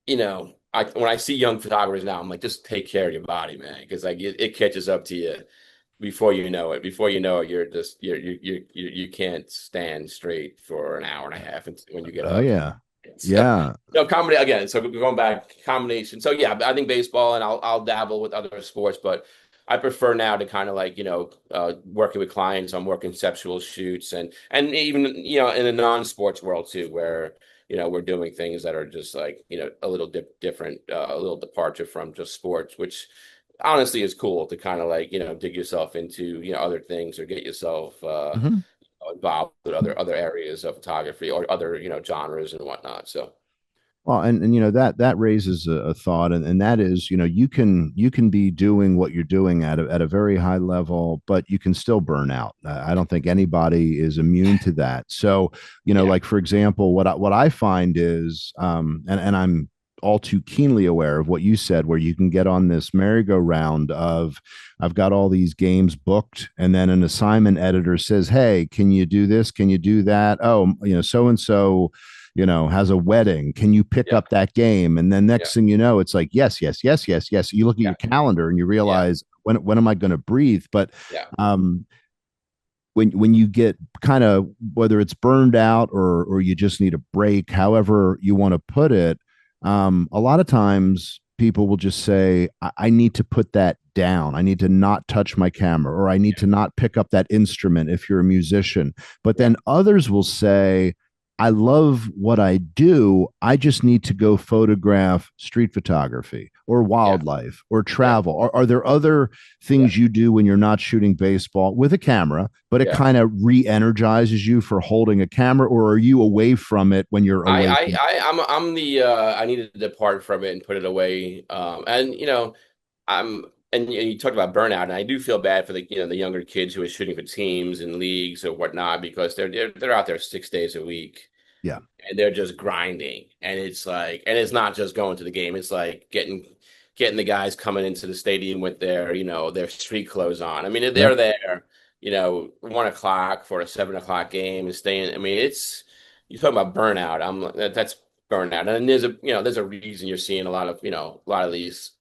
when I see young photographers now, I'm like, just take care of your body, man, because like it catches up to you before you know it. Before you know it, you're just you can't stand straight for an hour and a half when you get Oh up. yeah. So, Yeah. comedy again. So going back, combination. So yeah, I think baseball, and I'll dabble with other sports, but I prefer now to kind of like working with clients on more conceptual shoots, and even in the non-sports world too, where we're doing things that are just like a little different, a little departure from just sports, which honestly is cool to kind of like dig yourself into other things or get yourself Mm-hmm. involved with other areas of photography or other genres and whatnot. So Well, and you know that raises a thought, and that is, you know, you can be doing what you're doing at a very high level, but you can still burn out. I don't think anybody is immune to that. So, you know, Yeah, like for example, what I find is, and I'm all too keenly aware of what you said, where you can get on this merry-go-round of, I've got all these games booked, and then an assignment editor says, "Hey, can you do this? Can you do that? Oh, you know, so and so, you know, has a wedding. Can you pick yeah, up that game?" And then yeah, next thing you know, it's like, yes, yes, yes, yes, yes. You look at yeah, your calendar and you yeah, realize, when am I going to breathe? But yeah, um, when you get kind of, whether it's burned out or you just need a break, however you want to put it, a lot of times people will just say, I need to put that down. I need to not touch my camera, or I need to not pick up that instrument if you're a musician. But yeah, then others will say, I love what I do. I just need to go photograph street photography or yeah, wildlife or yeah, travel. Are there other yeah, things you do when you're not shooting baseball with a camera, but it yeah. kind of re-energizes you for holding a camera, or are you away from it when you're I, away I, from? I'm the I need to depart from it and put it away. And you know, and you talked about burnout, and I do feel bad for the younger kids who are shooting for teams and leagues or whatnot because they're out there 6 days a week Yeah. and they're just grinding. And it's like, and it's not just going to the game. It's like getting the guys coming into the stadium with their street clothes on. I mean, Yep. they're there, 1 o'clock for a 7 o'clock game and staying. I mean, you're talking about burnout. That's burnout. And there's a reason you're seeing a lot of these,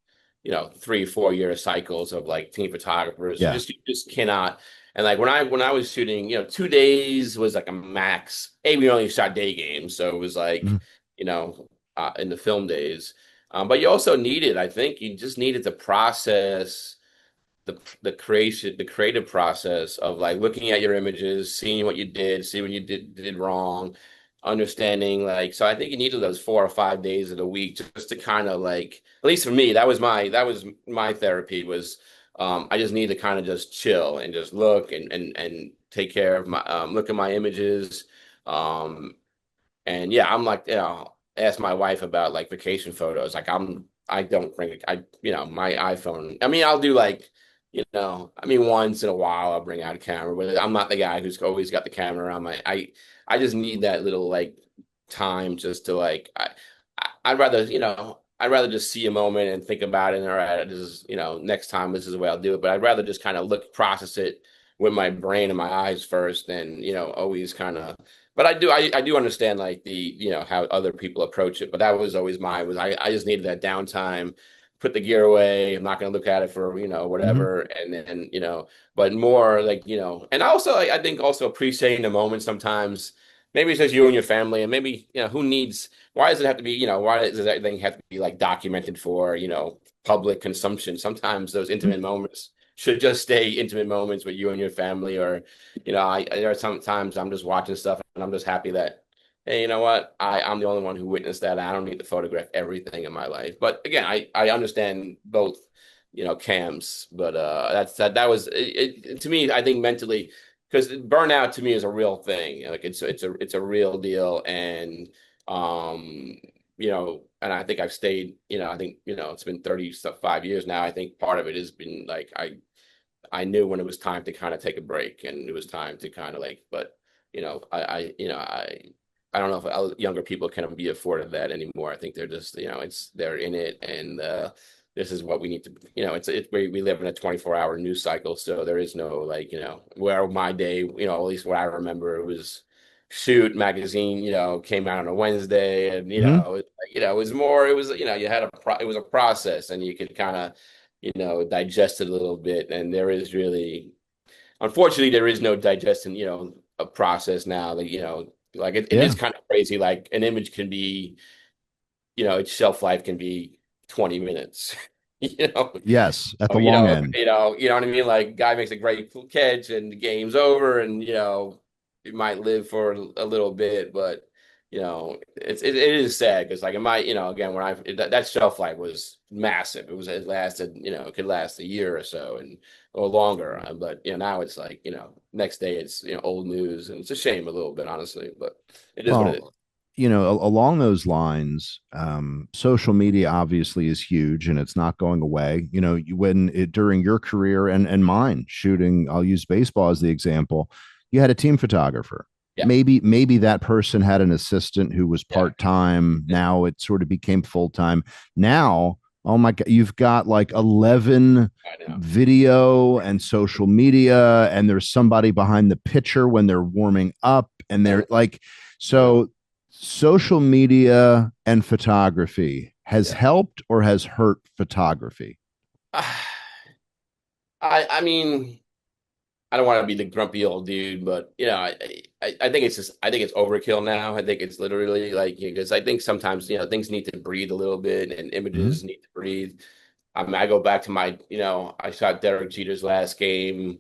3, 4 year cycles of like team photographers. You Yeah. just you just cannot. And like when I was shooting, 2 days was like a max. We only shot day games, so it was like, Mhm. in the film days. But you also needed, I think, you just needed to process the creative process of like looking at your images, seeing what you did, see what you did wrong, understanding like. So I think you needed those 4 or 5 days of the week just to kind of like, at least for me, that was my therapy was. I just need to kind of just chill and just look and take care of look at my images. Um, and yeah, I'm like, ask my wife about like vacation photos. Like I don't bring my iPhone. I mean, I'll do like, I mean, once in a while I'll bring out a camera, but I'm not the guy who's always got the camera on I just need that little like time just to like, I'd rather just see a moment and think about it. And all right, this is, next time this is the way I'll do it. But I'd rather just kind of process it with my brain and my eyes first than, always kind of, but I do understand like how other people approach it. But that was always I just needed that downtime, put the gear away. I'm not going to look at it for, Mhm. whatever. And then, but more like, and also I think also appreciating the moment sometimes. Maybe it's just you and your family, and maybe, who needs, why does it have to be, why does everything have to be like documented for, public consumption? Sometimes those intimate moments should just stay intimate moments with you and your family, or there are sometimes I'm just watching stuff and I'm just happy that, hey, you know what? I'm the only one who witnessed that. I don't need to photograph everything in my life. But again, I understand both, cams, but that was to me, I think mentally, because burnout to me is a real thing. Like it's a real deal. And and I think I've stayed, I think, it's been 35 years now. I think part of it has been like I knew when it was time to kind of take a break and it was time to kind of like, but I don't know if younger people can be afforded that anymore. I think they're just, they're in it, and this is what we need to, we live in a 24-hour news cycle. So there is no like, where my day, at least what I remember, it was Shoot magazine, came out on a Wednesday, and Mhm. it was more, it was, you had it was a process, and you could kind of, digest it a little bit. And there is really, unfortunately, there is no digesting, a process now. That like it is Yeah. kind of crazy. Like an image can be, its shelf life can be 20 minutes. You know, Yes, at the you long know, end. what I mean? Like guy makes a great catch and the game's over, and it might live for a little bit, but it is sad because like in my, again, when that shelf life was massive. It lasted, it could last a year or so and or longer. But now it's like, next day it's old news, and it's a shame a little bit, honestly, but it is what it Well, is. along those lines, social media obviously is huge and it's not going away. When during your career and mine shooting, I'll use baseball as the example, you had a team photographer. Yeah, Maybe that person had an assistant who was yeah, part-time. yeah. Now it sort of became full-time. Now, oh my God, you've got like 11 I know. video and social media, and there's somebody behind the pitcher when they're warming up, and Yeah, they're like, I know. so social media and photography has Yeah. helped or has hurt photography? I mean, I don't want to be the grumpy old dude, but I think it's just I think it's overkill now. I think it's literally like because I think sometimes things need to breathe a little bit and Mm-hmm. images need to breathe. I go back to my I shot Derek Jeter's last game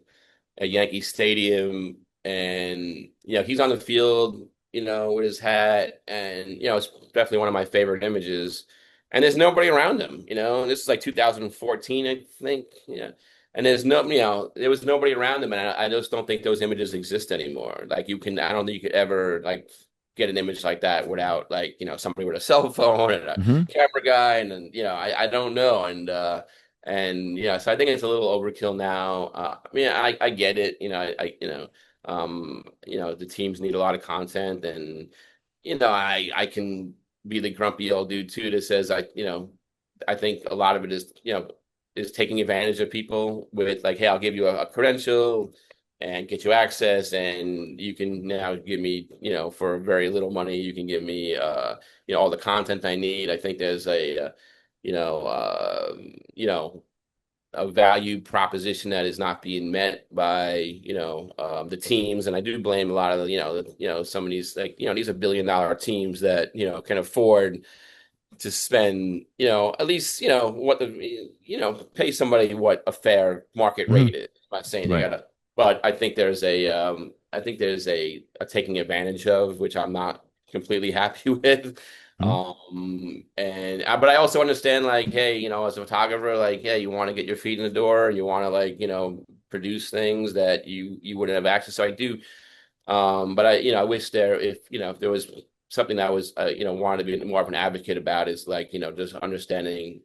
at Yankee Stadium, and he's on the field, with his hat, and it's definitely one of my favorite images. And there's nobody around him, and this is like 2014, I think, yeah. And there's no, there was nobody around him, and I just don't think those images exist anymore. Like I don't think you could ever like get an image like that without like somebody with a cell phone and a Mm-hmm. camera guy, and then I don't know, and so I think it's a little overkill now. I mean, I get it. The teams need a lot of content, and I can be the grumpy old dude too that says I think a lot of it is taking advantage of people with like, hey, I'll give you a credential and get you access, and you can now give me for very little money, you can give me all the content I need. I think there's you know, uh, you know, a value proposition that is not being met by the teams, and I do blame a lot of some of these like these are billion-dollar teams that can afford to spend at least what the pay somebody what a fair market Mm-hmm. rate is. I'm not saying you Right. gotta, but I think there's a taking advantage of which I'm not completely happy with. Mm-hmm. And but I also understand like, hey, as a photographer, like, hey, you want to get your feet in the door, you want to like, produce things that you wouldn't have access. So I do, but I wish if there was something that I was, wanted to be more of an advocate about is like, just understanding,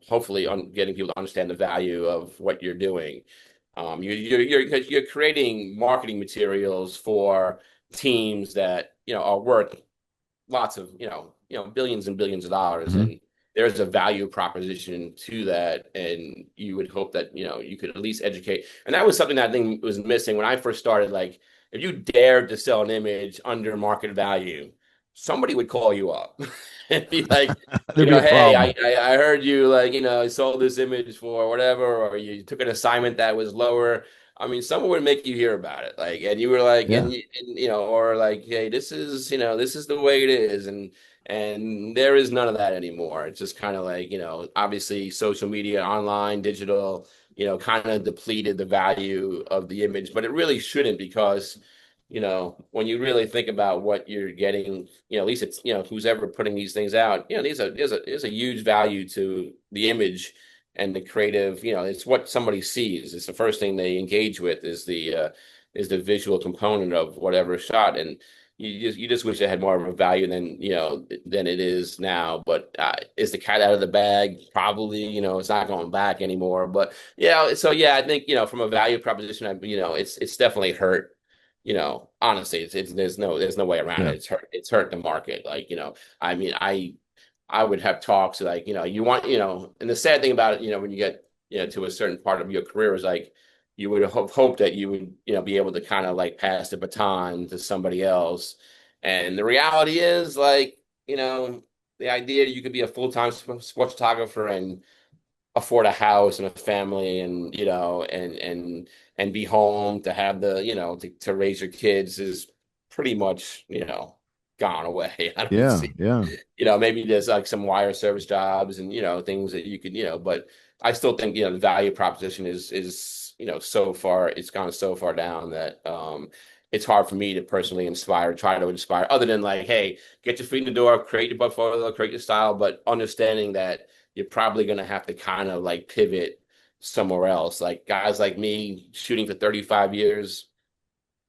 hopefully getting people to understand the value of what you're doing. You're creating marketing materials for teams that, are worth lots of billions and billions of dollars, Mm-hmm. and there's a value proposition to that, and you would hope that you could at least educate. And that was something that I think was missing when I first started. Like, if you dared to sell an image under market value, somebody would call you up and be like, There'd be a hey, problem. I heard you like sold this image for whatever, or you took an assignment that was lower. I mean, someone would make you hear about it, like, and you were like, Yeah. or like, hey, this is the way it is, and there is none of that anymore. It's just kind of like, obviously, social media, online, digital, kind of depleted the value of the image, but it really shouldn't because, when you really think about what you're getting, at least it's, who's ever putting these things out, there's a huge value to the image and the creative, it's what somebody sees. It's the first thing they engage with is the visual component of whatever shot. And you just wish it had more of a value than it is now. But is the cat out of the bag? Probably, it's not going back anymore. But yeah, so yeah, I think from a value proposition, it's definitely hurt. Honestly, it's there's no way around Yeah. it. It's hurt the market. Like, I mean, I would have talks like, you want, and the sad thing about it, when you get, to a certain part of your career is like, you would hope that you would, be able to kind of like pass the baton to somebody else. And the reality is like, the idea you could be a full-time sports photographer and afford a house and a family and, and be home to have the, to raise your kids is pretty much, gone away. I don't Yeah. see, Yeah. maybe there's like some wire service jobs and things that you could, but I still think the value proposition is so far it's gone so far down that it's hard for me to personally try to inspire other than like, hey, get your feet in the door, create your portfolio, create your style, but understanding that you're probably going to have to kind of like pivot somewhere else. Like guys like me shooting for 35 years,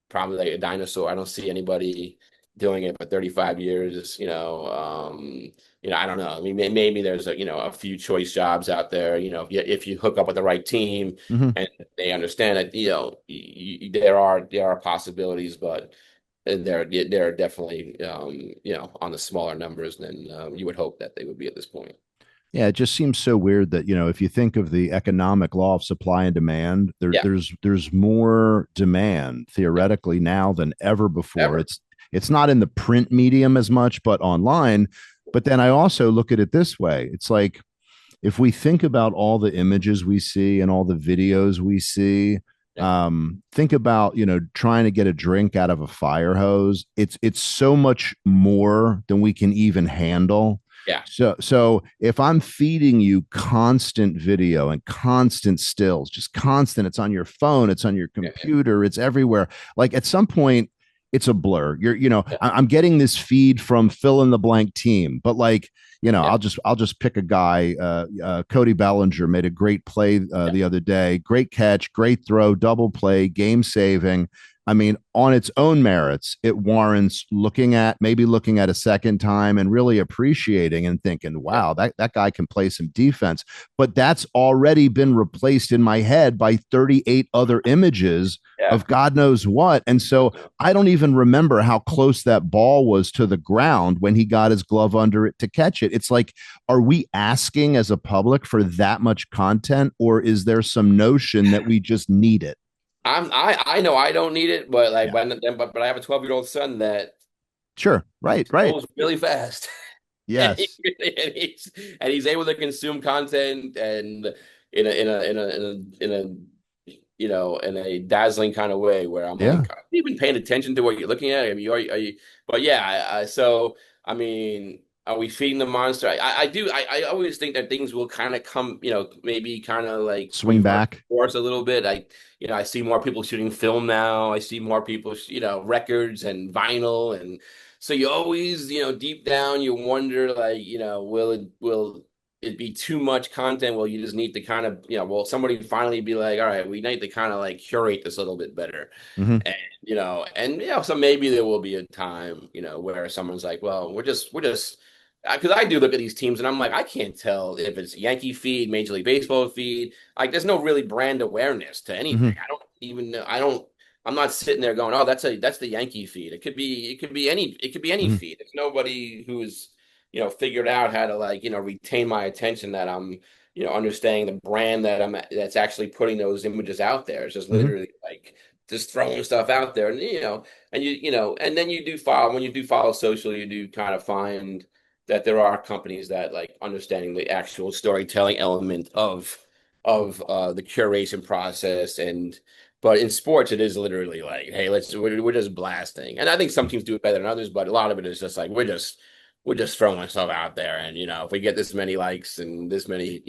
probably like a dinosaur. I don't see anybody doing it for 35 years, I don't know. I mean, maybe there's a few choice jobs out there, if you hook up with the right team Hmm. and they understand that, there are possibilities, but they're definitely, on the smaller numbers than you would hope that they would be at this point. Yeah, it just seems so weird that, if you think of the economic law of supply and demand, Yeah, there's more demand yeah, theoretically now than ever before. ever. It's not in the print medium as much, but online. But then I also look at it this way. It's like if we think about all the images we see and all the videos we see, Yeah, think about trying to get a drink out of a fire hose. It's so much more than we can even handle. yeah, So if I'm feeding you constant video and constant stills, just constant, it's on your phone, it's on your yeah, computer, it's everywhere. Like at some point, it's a blur. yeah, I'm getting this feed from fill in the blank team, but like yeah, I'll just pick a guy. Cody Bellinger made a great play yeah, the other day. Great catch, great throw, double play, game saving. I mean, on its own merits, it warrants maybe looking at a second time and really appreciating and thinking, yeah, wow, that guy can play some defense. But that's already been replaced in my head by 38 other images yeah. of God knows what. And so I don't even remember how close that ball was to the ground when he got his glove under it to catch it. It's like, are we asking as a public for that much content, or is there some notion that we just need it? I know I don't need it, but like Yeah. but I have a 12-year-old son that Sure. Right. Right. goes really fast. And, he, Yes. and he's and he's able to consume content and in a dazzling kind of way where I'm Yeah. like, are you even paying attention to what you're looking at? I mean, but yeah, so I mean, are we feeding the monster? I always think that things will kind of come, maybe kind of like Swing reverse back. course a little bit. I see more people shooting film now. I see more people, records and vinyl, and so you always, deep down, you wonder, like, will it be too much content? Well, you just need to kind of, will somebody finally be like, all right, we need to kind of like curate this a little bit better. Hmm. So maybe there will be a time, where someone's like, well, we're just, because I do look at these teams and I'm like, I can't tell if it's Yankee feed, Major League Baseball feed. Like, there's no really brand awareness to anything. Hmm. I don't even know. I'm not sitting there going, oh, that's the Yankee feed. It could be any Hmm. feed. There's nobody who's, figured out how to like, retain my attention that I'm, understanding the brand that's actually putting those images out there. It's just Hmm. literally like just throwing stuff out there. And and then you do follow when you do follow social, you do kind of find that there are companies that like understanding the actual storytelling element of the curation process. And but in sports it is literally like, hey, we're just blasting. And I think some teams do it better than others, but a lot of it is just like we're just throwing stuff out there. And if we get this many likes and this many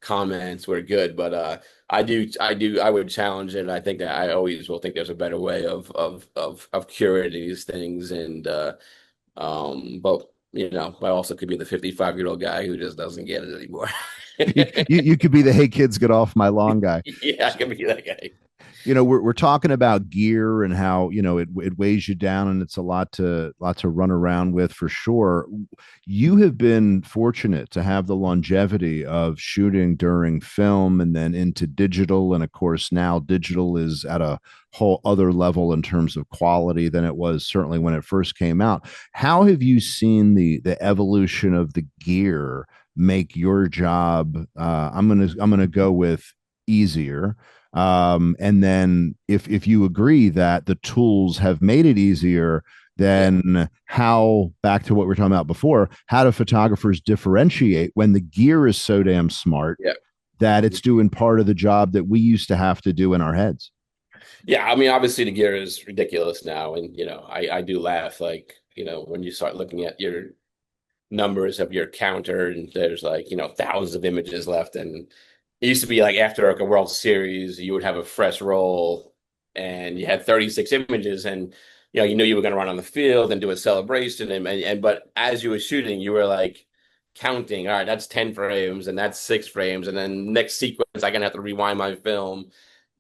comments, we're good. But I would challenge it. I think that I always will think there's a better way of curating these things. And but I also could be the 55-year-old guy who just doesn't get it anymore. You could be the hey kids get off my lawn guy. Yeah, I could be that guy. We're talking about gear and how it weighs you down and it's a lot to run around with for sure. You have been fortunate to have the longevity of shooting during film and then into digital, and of course now digital is at a whole other level in terms of quality than it was certainly when it first came out. How have you seen the evolution of the gear make your job, I'm gonna go with easier, and then if you agree that the tools have made it easier, Yeah, then how, back to what we were talking about before, how do photographers differentiate when the gear is so damn smart yeah. that it's doing part of the job that we used to have to do in our heads? Yeah, I mean, obviously the gear is ridiculous now, and I do laugh, like, when you start looking at your numbers of your counter, and there's like, thousands of images left. And it used to be like after like a World Series, you would have a fresh roll and you had 36 images, and you knew you were going to run on the field and do a celebration. And but as you were shooting, you were like counting, all right, that's 10 frames and that's 6 frames. And then next sequence, I'm going to have to rewind my film.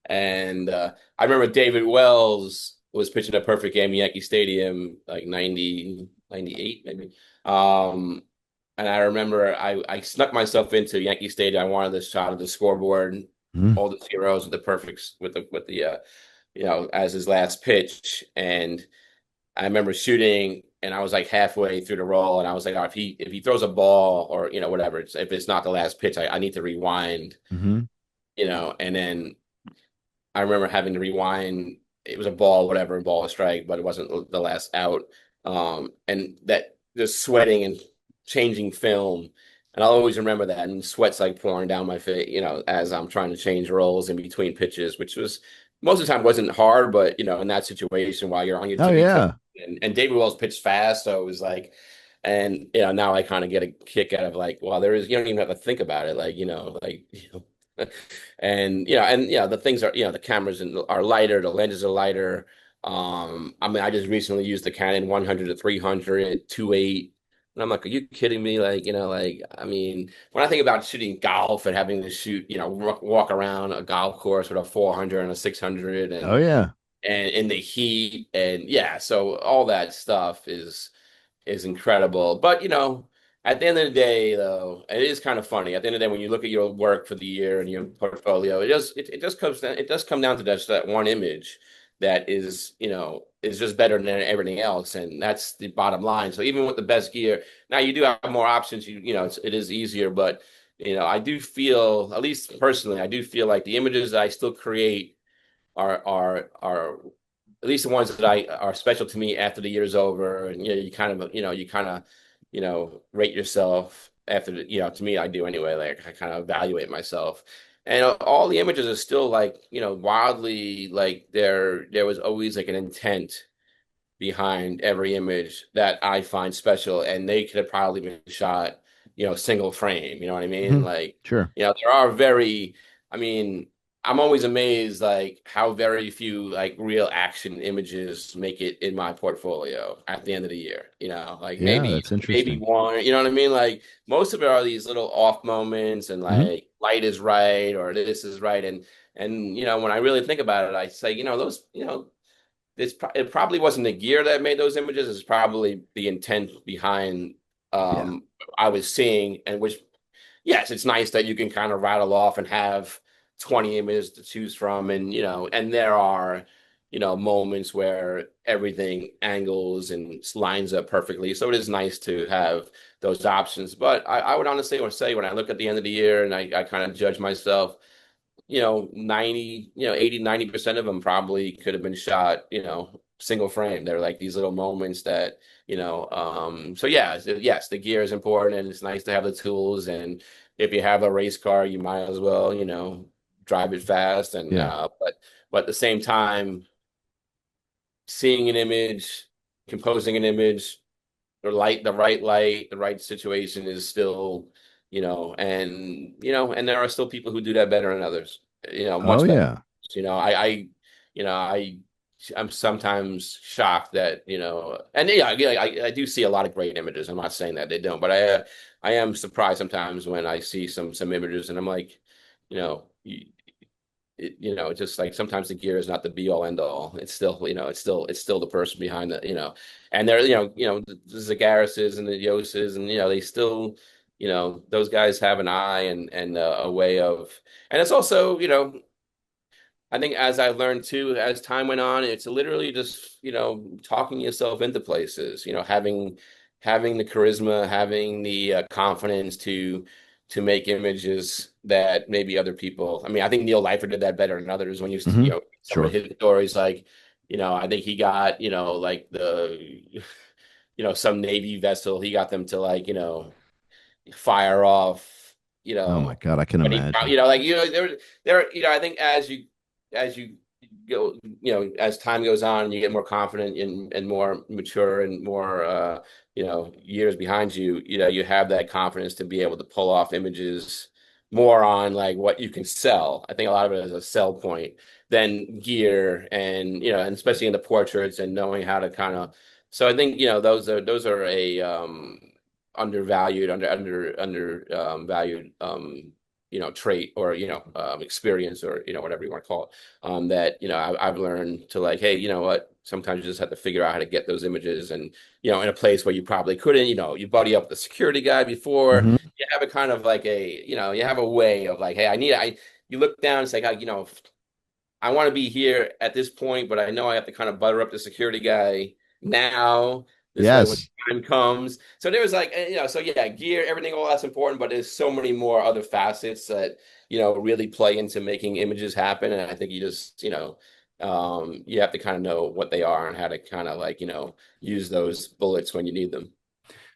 And I remember David Wells was pitching a perfect game in Yankee Stadium, like 90 98 maybe. Um, and I remember I snuck myself into Yankee Stadium. I wanted this shot of the scoreboard, Mhm. all the zeros with the perfects with the as his last pitch. And I remember shooting, and I was like halfway through the roll, and I was like, oh, if he throws a ball or whatever, if it's not the last pitch, I need to rewind, Mhm. and then I remember having to rewind. It was a ball, whatever, ball a strike, but it wasn't the last out. And that just sweating and changing film. And I'll always remember that. And sweat's like pouring down my face, as I'm trying to change roles in between pitches, which was most of the time wasn't hard, but in that situation while you're on your Oh tippy toe. yeah. And David Wells pitched fast, so it was like, and now I kind of get a kick out of like, well, you don't even have to think about it, like and the things are the cameras are lighter, the lenses are lighter. I mean, I just recently used the Canon 100 to 300 2.8, and I'm like, are you kidding me? Like, I mean, when I think about shooting golf and having to shoot, walk around a golf course with a 400 and a 600, Oh and yeah. in the heat, and yeah, so all that stuff is incredible. But at the end of the day, though, it is kind of funny. At the end of the day, when you look at your work for the year and your portfolio, it just comes down it does come down to just that one image that is just better than everything else, and that's the bottom line. So even with the best gear, now you do have more options. It is easier, but I do feel, at least personally, I do feel like the images that I still create are at least the ones that I are special to me after the year's over. And you kind of rate yourself after to me, I do anyway. Like I kind of evaluate myself. And all the images are still like, wildly, like there was always like an intent behind every image that I find special, and they could have probably been shot, single frame. You know what I mean? Mhm. Like, Sure. there are very, I mean, I'm always amazed like how very few like real action images make it in my portfolio at the end of the year. Like Yeah, maybe that's maybe interesting. one. You know what I mean? Like most of it are these little off moments, and Mhm. like light is right or this is right, and when I really think about it, I say, those, it probably wasn't the gear that made those images. It's probably the intent behind Yeah. I was seeing, and which, yes, it's nice that you can kind of rattle off and have 20 images to choose from, and there are moments where everything angles and lines up perfectly. So it is nice to have those options. But I would honestly want to say when I look at the end of the year and I kind of judge myself, 90, 80, 90% of them probably could have been shot, single frame. They're like these little moments that, so yeah, yes, the gear is important and it's nice to have the tools. And if you have a race car, you might as well, drive it fast. And, Yeah. but at the same time, seeing an image, composing an image, the right situation is still, and there are still people who do that better than others, Oh much better. yeah. I I'm sometimes shocked that, and yeah, I do see a lot of great images. I'm not saying that they don't, but I am surprised sometimes when I see some images and I'm like, you know, you, just like sometimes the gear is not the be all end all. It's still, it's still the person behind the, and they're, the Zagarises and the Yoses, and they still, those guys have an eye and a way of, and it's also, I think as I learned too, as time went on, it's literally just, talking yourself into places, having the charisma, having the confidence to make images that maybe other people. I mean, I think Neil Leifer did that better than others when Mhm. some of Sure. his stories, like, I think he got, like some Navy vessel, he got them to like, fire off, Oh my God, I can imagine. like I think as you go, as time goes on and you get more confident and more mature and more years behind you, you have that confidence to be able to pull off images more on like what you can sell. I think a lot of it is a sell point than gear, and and especially in the portraits and knowing how to kind of. So I think those are a undervalued, valued trait or experience or whatever you want to call it. That I've learned to like, hey, you know what? Sometimes you just have to figure out how to get those images, and in a place where you probably couldn't. You buddy up with the security guy before. Hmm. You have a kind of like you have a way of like, hey, I. You look down and say, I want to be here at this point, but I know I have to kind of butter up the security guy now. This way, when Yes. time comes, so there was like, so yeah, gear, everything, all that's important, but there's so many more other facets that really play into making images happen. And I think you just, you have to kind of know what they are and how to kind of like, use those bullets when you need them.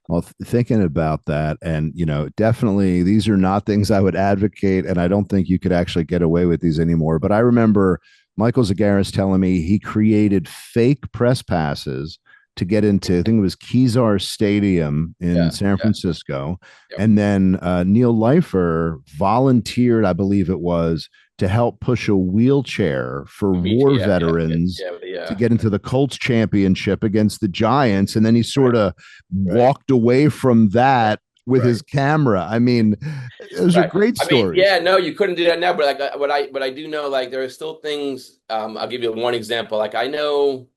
Well, thinking about that, and definitely these are not things I would advocate, and I don't think you could actually get away with these anymore. But I remember Michael Zagaris telling me he created fake press passes to get into, I think it was Kezar Stadium in Yeah, San yeah, Francisco, yep. and then Neil Leifer volunteered, I believe it was, to help push a wheelchair for Me too. war Yeah, yeah, yeah, veterans yeah, to yeah. get into the Colts championship against the Giants, and then he Right, sort of right, walked away from right, that with right. his camera. I mean, those are Right. great I mean, stories. yeah, no, you couldn't do that now, but like what I do know, like there are still things. I'll give you one example. Like I know,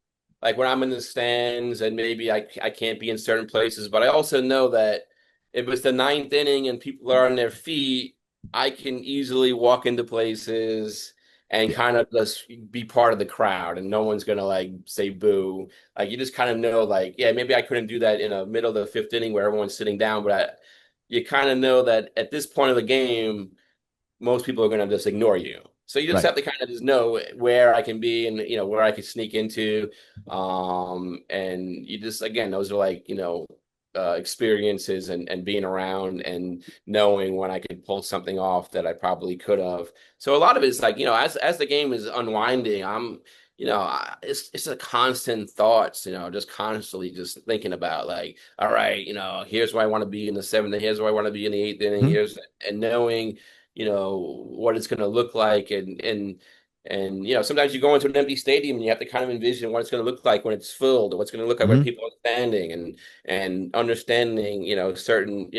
like when I'm in the stands and maybe I can't be in certain places, but I also know that if it's the ninth inning and people are on their feet, I can easily walk into places and Yeah. kind of just be part of the crowd, and no one's gonna like say boo. Like you just kind of know, like, yeah, maybe I couldn't do that in the middle of the fifth inning where everyone's sitting down, but you kind of know that at this point of the game, most people are going to just ignore you. So you just Right. have to kind of just know where I can be and where I can sneak into. And you just again, those are like experiences and being around and knowing when I could pull something off that I probably could have. So a lot of it is like as the game is unwinding, it's a constant thoughts, just constantly just thinking about like, all right, here's where I want to be in the seventh, here's where I want to be in the eighth inning, Mhm. here's and knowing what it's going to look like and sometimes you go into an empty stadium and you have to kind of envision what it's going to look like when it's filled or what's going to look like when Mhm. people are standing and understanding certain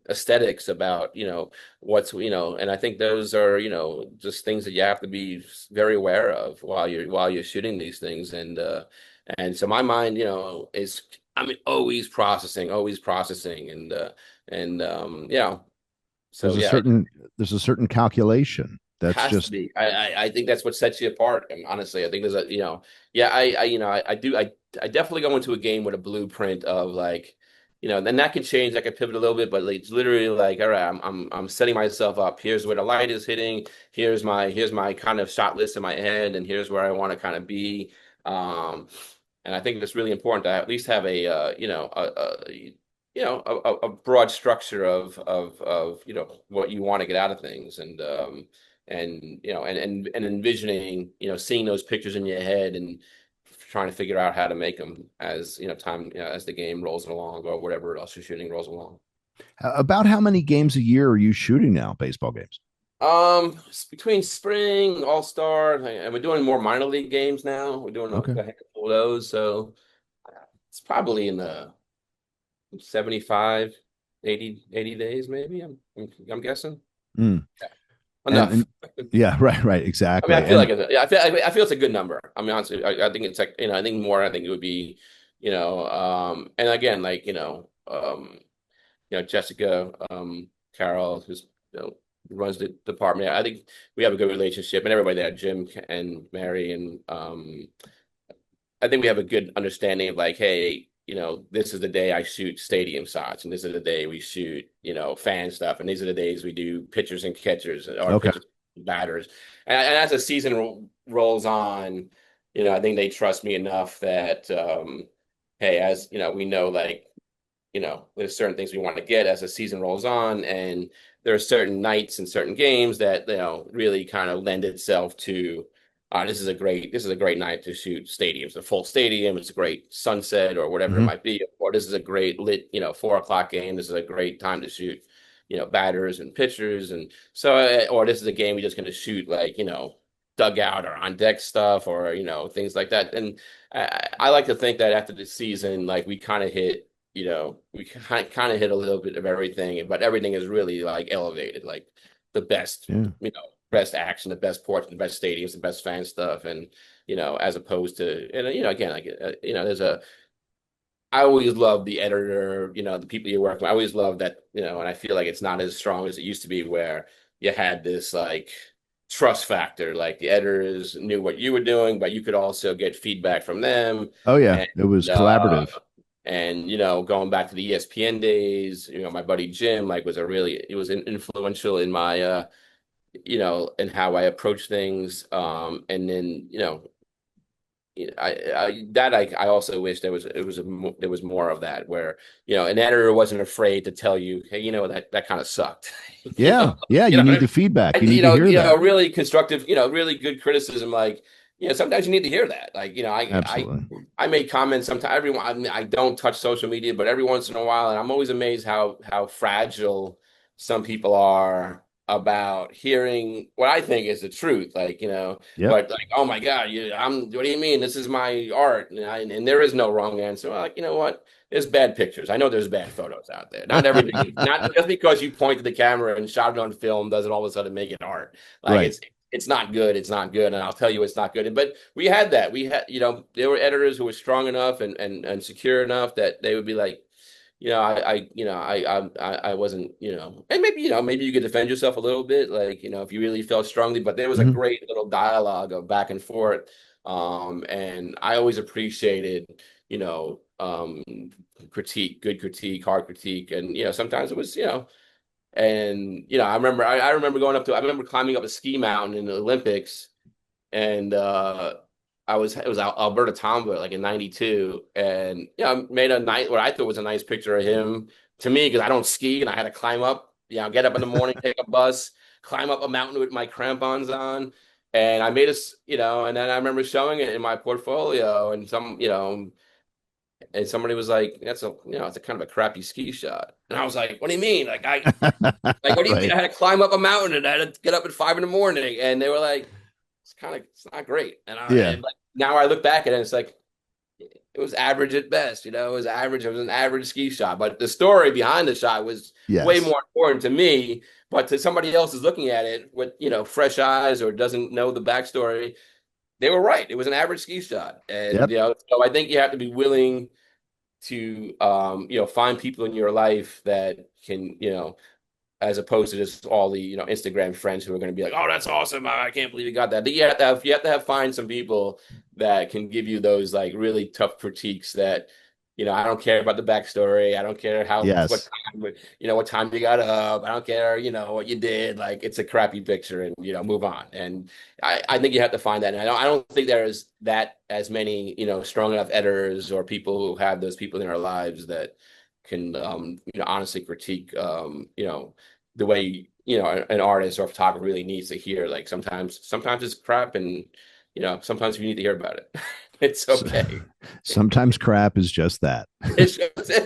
aesthetics about what's and I think those are just things that you have to be very aware of while you're shooting these things and so my mind is I mean always processing and so There's a yeah, it certain there's a certain calculation that's has to just be. I think that's what sets you apart. And honestly, I think there's a yeah, I definitely go into a game with a blueprint of like, then that can change. That can pivot a little bit, but like, it's literally like, all right, I'm setting myself up. Here's where the light is hitting. Here's my kind of shot list in my head, and here's where I want to kind of be. Um, and I think it's really important to at least have a a broad structure of what you want to get out of things and envisioning seeing those pictures in your head and trying to figure out how to make them as time as the game rolls along or whatever else you're shooting rolls along. about how many games a year are you shooting now, baseball games? It's between spring, all-star, and we're doing more minor league games now. We're doing Okay. a handful of those, so it's probably in the 75, 80 days, maybe. I'm guessing. Mm. Yeah. And Enough. yeah, right, I mean, I exactly. feel And like yeah, I feel it's a good number. I mean, honestly, I think it's like I think more. I think it would be, and again, like Jessica, Carol, who's runs the department. I think we have a good relationship, and everybody there, Jim and Mary, and I think we have a good understanding of like, hey, this is the day I shoot stadium shots, and this is the day we shoot, fan stuff, and these are the days we do pitchers and catchers or okay. pitchers and batters. And as the season rolls on, I think they trust me enough that, hey, as we know, like there's certain things we want to get as the season rolls on, and there are certain nights and certain games that really kind of lend itself to. This is a great night to shoot stadiums, a full stadium. It's a great sunset or whatever it Hmm. might be. Or this is a great lit, 4 o'clock game. This is a great time to shoot, batters and pitchers, and so or this is a game we're just going to shoot like dugout or on deck stuff or things like that. And I like to think that after the season, like we kind of hit we kind of hit a little bit of everything, but everything is really like elevated, like the best, Yeah. best action, the best ports, the best stadiums, the best fan stuff, and as opposed to, and again, like there's a I always love the editor, the people you work with. I always love that, and I feel like it's not as strong as it used to be where you had this like trust factor. Like the editors knew what you were doing, but you could also get feedback from them. Oh yeah, And it was uh collaborative. going back to the ESPN days, my buddy Jim like it was influential in my in how I approach things. And then, I also wish there was more of that where an editor wasn't afraid to tell you, hey, that kind of sucked. Yeah, yeah. You You know what need I the mean? feedback. You need to hear that. Really constructive, really good criticism. Like, sometimes you need to hear that. Like, Absolutely. I make comments sometimes. Everyone, I don't touch social media, but every once in a while, and I'm always amazed how fragile some people are about hearing what I think is the truth. Like, Yep. but like, oh my God, what do you mean? This is my art, and there is no wrong answer. Well, like, you know what? There's bad pictures. I know there's bad photos out there. Not everything, not just because you point to the camera and shot it on film doesn't all of a sudden make it art. Like Right. it's not good. It's not good, and I'll tell you it's not good. But we had that. We had, there were editors who were strong enough and secure enough that they would be like, I wasn't, and maybe, maybe you could defend yourself a little bit, like, if you really felt strongly, but there was a Mhm. great little dialogue of back and forth. And I always appreciated, good critique, hard critique. And, sometimes it was, and, I remember I remember climbing up a ski mountain in the Olympics and it was Alberta Tomba like in '92, and I made a night what I thought was a nice picture of him to me because I don't ski and I had to climb up, get up in the morning, take a bus, climb up a mountain with my crampons on, and I made and then I remember showing it in my portfolio, and and somebody was like, "That's it's a kind of a crappy ski shot," and I was like, "What do you mean? Like, what do you mean? Right. I had to climb up a mountain and I had to get up at 5 in the morning. And they were like, it's not great. Yeah. And like now I look back at it, and it's like, it was average at best. It was average. It was an average ski shot. But the story behind the shot was way Yes. more important to me. But to somebody else who's looking at it with, fresh eyes or doesn't know the backstory, they were right. It was an average ski shot. And, Yep. so I think you have to be willing to, find people in your life that can, as opposed to just all the Instagram friends who are going to be like, "Oh, that's awesome! I can't believe you got that." But you have to find some people that can give you those like really tough critiques that I don't care about the backstory. I don't care what Yes. time what time you got up. I don't care what you did. Like it's a crappy picture, and move on. And I think you have to find that. And I don't think there's that as many strong enough editors or people who have those people in our lives that can honestly critique the way an artist or a photographer really needs to hear. Like sometimes it's crap, and sometimes you need to hear about it. It's So, okay. sometimes crap is just that. It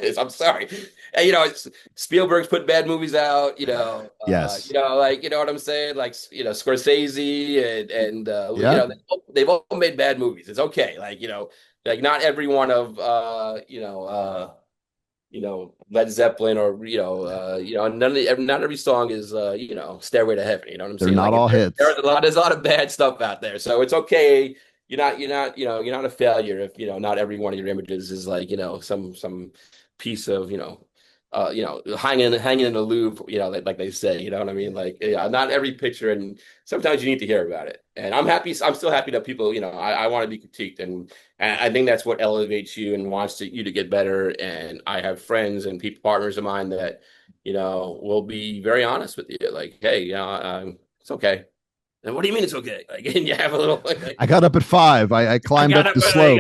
is. I'm sorry. And, Spielberg's put bad movies out. Yes. Like what I'm saying. Like Scorsese and Yep. they've all made bad movies. It's okay. Like like not every one of Led Zeppelin or not every song is Stairway to Heaven. You know what I'm They're saying? not Like all hits. there's a lot of bad stuff out there, so it's okay. You're not a failure if not every one of your images is like some piece of hanging in the Louvre, like they say, you know what I mean? Like, yeah, not every picture, and sometimes you need to hear about it. And I'm still happy that people, I want to be critiqued, and I think that's what elevates you and wants you to get better. And I have friends and people, partners of mine that, will be very honest with you, like, hey, it's okay. And what do you mean it's okay? Like, and you have a little, I got up at 5. I I climbed got up up, the slope.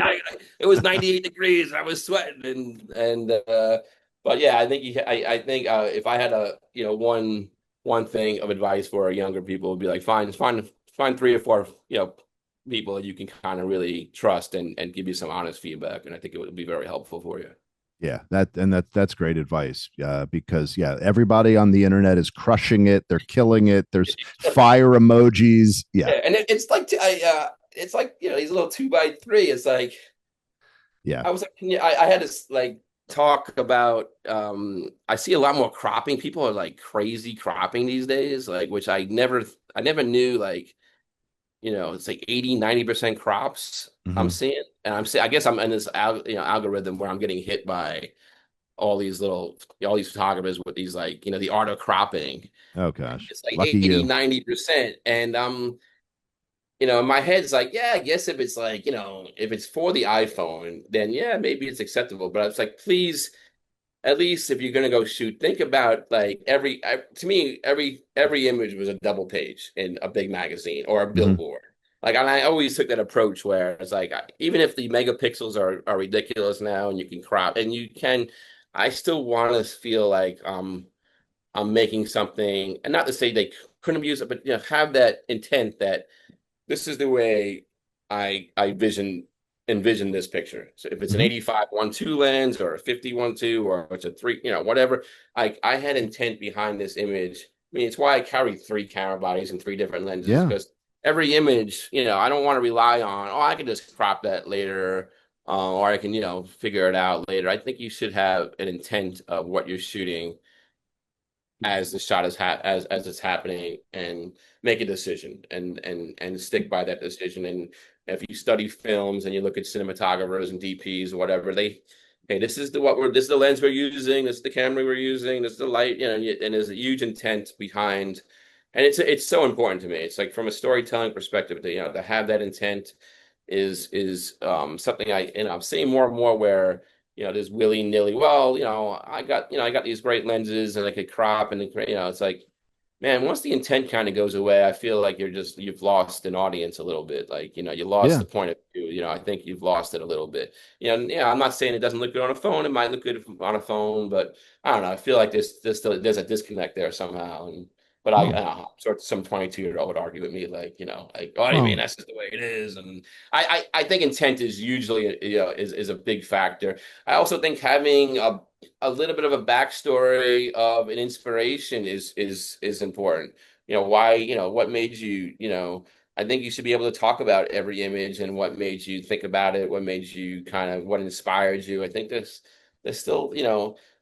it was 98 degrees. I was sweating, but yeah, I think I think if I had a one thing of advice for younger people would be like find 3 or 4 people that you can kind of really trust and give you some honest feedback, and I think it would be very helpful for you. Yeah, that's great advice. Because yeah, everybody on the internet is crushing it. They're killing it. There's fire emojis. Yeah, Yeah, and it's like these little 2x3. It's like yeah, I was like, I had this like talk about I see a lot more cropping. People are like crazy cropping these days, like which I never knew like, it's like 80, 90% crops I'm Hmm. seeing. And I guess I'm in this algorithm where I'm getting hit by all these photographers with these like, the art of cropping. Oh gosh, It's like lucky 80, you. 90%. And in my head, it's like, yeah, I guess if it's like, if it's for the iPhone, then yeah, maybe it's acceptable. But it's like, please, at least if you're gonna go shoot, think about like to me, every image was a double page in a big magazine or a Hmm. billboard. Like, and I always took that approach where it's like, even if the megapixels are ridiculous now and you can crop and I still want to feel like I'm making something, and not to say they couldn't use it, but have that intent that this is the way I envision this picture. So if it's an Hmm. 85-1.2 lens or a 50-1.2 or it's a three, whatever, I had intent behind this image. I mean, it's why I carry three camera bodies and three different lenses Yeah. because every image, I don't want to rely on, oh, I can just crop that later, or I can, figure it out later. I think you should have an intent of what you're shooting as the shot is as it's happening and make a decision and stick by that decision. And if you study films and you look at cinematographers and DPs or whatever, hey, this is the lens we're using, this is the camera we're using, this is the light, and there's a huge intent behind. And it's so important to me. It's like from a storytelling perspective to have that intent is something I'm seeing more and more where there's willy-nilly. Well, I got these great lenses and I could crop and it's like, man, once the intent kind of goes away, I feel like you've lost an audience a little bit. Like, you lost Yeah. the point of view. I think you've lost it a little bit. Yeah, I'm not saying it doesn't look good on a phone. It might look good on a phone, but I don't know. I feel like there's a disconnect there somehow. But I Oh, don't know, sort of some 22-year-old would argue with me, like, like, oh, I mean, well, that's just the way it is. And I think intent is usually, is a big factor. I also think having a little bit of a backstory of an inspiration is important. Why, what made you, I think you should be able to talk about every image and what made you think about it, what made you what inspired you. I think there's still,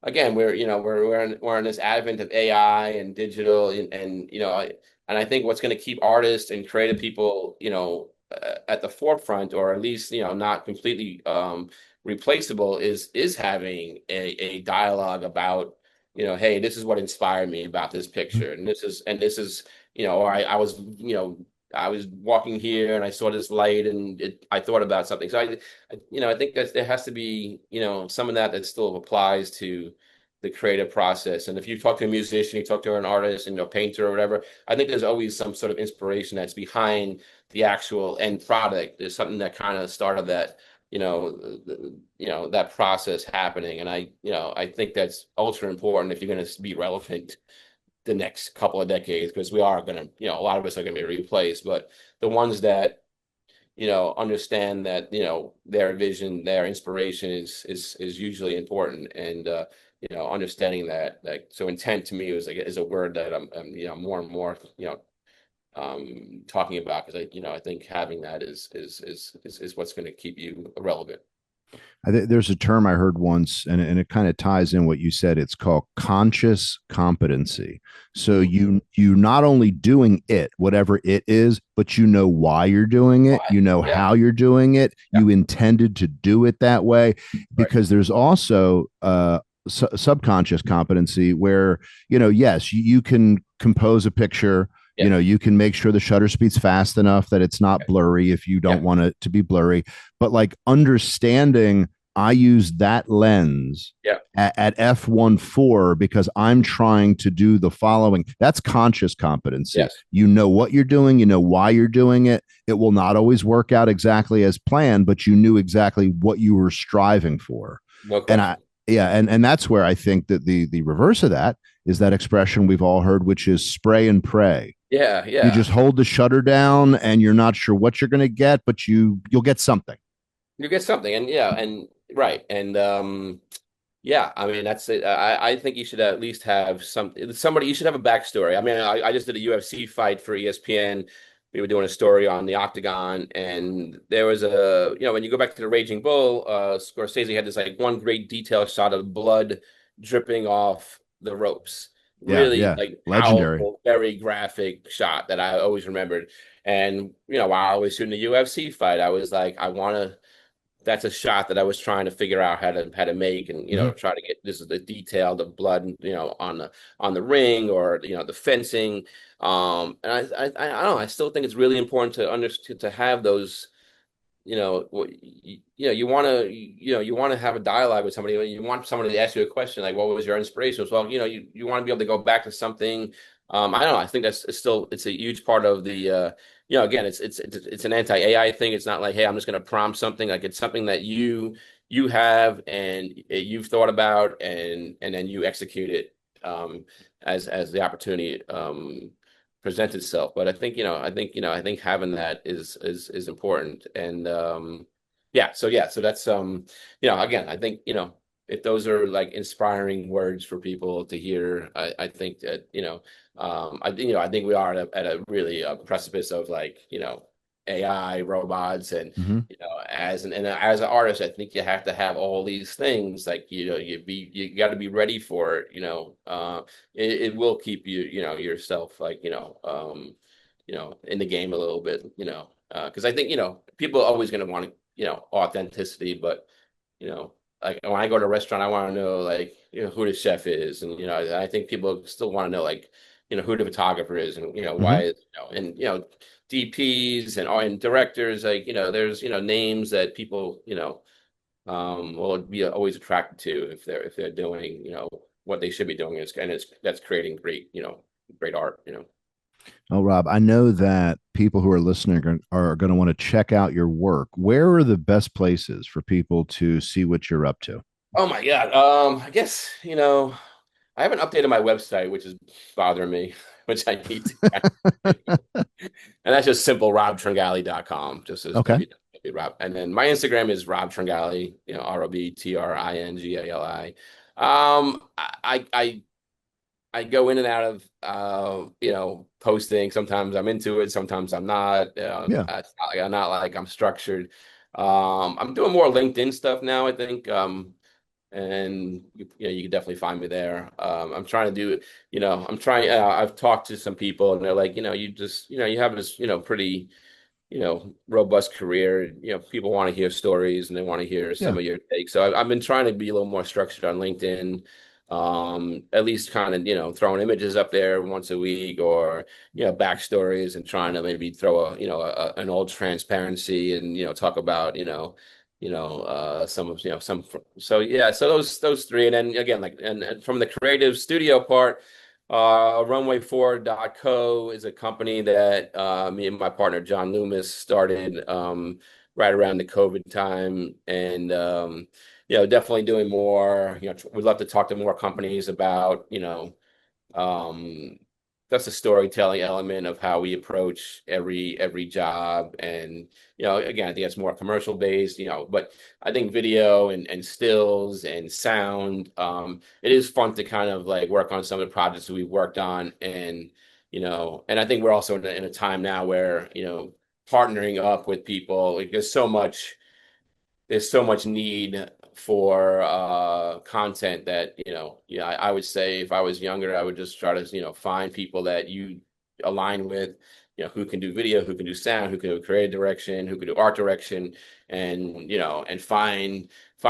again, we're in this advent of AI and digital and I think what's going to keep artists and creative people, at the forefront, or at least, not completely replaceable, is having a dialogue about, hey, this is what inspired me about this picture, and this is, or I was, I was walking here and I saw this light and I thought about something. So I think that there has to be, some of that still applies to the creative process. And if you talk to a musician, you talk to an artist and a painter or whatever, I think there's always some sort of inspiration that's behind the actual end product. There's something that kind of started that, that process happening. And I think that's ultra important if you're going to be relevant the next couple of decades, because we are going to, a lot of us are going to be replaced, but the ones that, understand that, their vision, their inspiration is usually important. And, understanding that, like, so intent to me is a word that I'm more and more, talking about, because I think having that is what's going to keep you relevant. there's a term I heard once, and it kind of ties in what you said. It's called conscious competency. So Mhm. you not only doing it, whatever it is, but you know why you're doing it. Why? You know Yeah, how you're doing it. yeah, You intended to do it that way, right. because there's also subconscious competency where yes, you can compose a picture. Yeah, You can make sure the shutter speed's fast enough that it's not yeah, blurry if you don't yeah, want it to be blurry, but like understanding I use that lens yeah, at f1.4 because I'm trying to do the following. That's conscious competency. yes, You know what you're doing, you know why you're doing it. It will not always work out exactly as planned, but you knew exactly what you were striving for. no And I question. yeah, and that's where I think that the reverse of that is that expression we've all heard, which is spray and pray. Yeah, You yeah. just hold the shutter down and you're not sure what you're going to get, but you'll get something. You get something, and yeah, and right, and yeah, I mean that's it. I think you should at least have somebody. You should have a backstory. I mean, I just did a UFC fight for ESPN we were doing a story on the Octagon, and there was a, when you go back to the Raging Bull, Scorsese had this like one great detail shot of blood dripping off the ropes. Yeah, Really yeah. like Legendary. powerful, very graphic shot that I always remembered. And while I was shooting the UFC fight, I was like, I want to. That's a shot that I was trying to figure out how to make, and Hmm. try to get this is the detail, the blood, on the ring, or the fencing. And I don't know. I still think it's really important to understand, to have those, you want to, you want to have a dialogue with somebody. You want somebody to ask you a question like, "What was your inspiration?" Well, you want to be able to go back to something. I don't know. I think it's a huge part of the. Again, it's an anti-AI thing. It's not like, hey, I'm just going to prompt something. Like it's something that you have, and you've thought about, and then you execute it, as the opportunity presents itself. But I think having that is important. And so that's again, I think if those are like inspiring words for people to hear, I think that I think we are at a really precipice of like AI, robots, and Hmm. as an artist, I think you have to have all these things. Like you got to be ready for it. It will keep yourself like in the game a little bit. Because I think people are always going to want authenticity, but like when I go to a restaurant, I want to know like who the chef is, and I think people still want to know like who the photographer is, and Hmm. why and DPs and directors, like there's names that people will be always attracted to if they're doing what they should be doing, and that's creating great art. Oh, Rob, I know that people who are listening are going to want to check out your work. Where are the best places for people to see what you're up to? Oh my God. I guess I haven't updated my website, which is bothering me, which I need to. And that's just simple robtringali.com, just as Okay. Rob. And then my Instagram is Rob Tringali, ROBTRINGALI. I go in and out of posting. Sometimes I'm into it, sometimes I'm not. Yeah. I'm not like I'm structured. I'm doing more LinkedIn stuff now, I think. And you can definitely find me there. I'm trying to do, I'm trying. I've talked to some people, and they're like, you just, you have this, pretty, robust career. People want to hear stories, and they want to hear Yeah. some of your takes. So I've been trying to be a little more structured on LinkedIn. At least kind of, throwing images up there once a week, or backstories, and trying to maybe throw an old transparency, and talk about some of some. So yeah, so those three. And then again, like, and from the creative studio part, runway4.co is a company that me and my partner John Loomis started right around the COVID time. And definitely doing more. We'd love to talk to more companies about um, that's the storytelling element of how we approach every job. And again, I think that's more commercial based. But I think video and stills and sound, it is fun to kind of like work on some of the projects that we've worked on. And and I think we're also in a time now where partnering up with people, like there's so much need for content that yeah, I would say if I was younger, I would just try to find people that you align with, who can do video, who can do sound, who can do creative direction, who can do art direction. And and find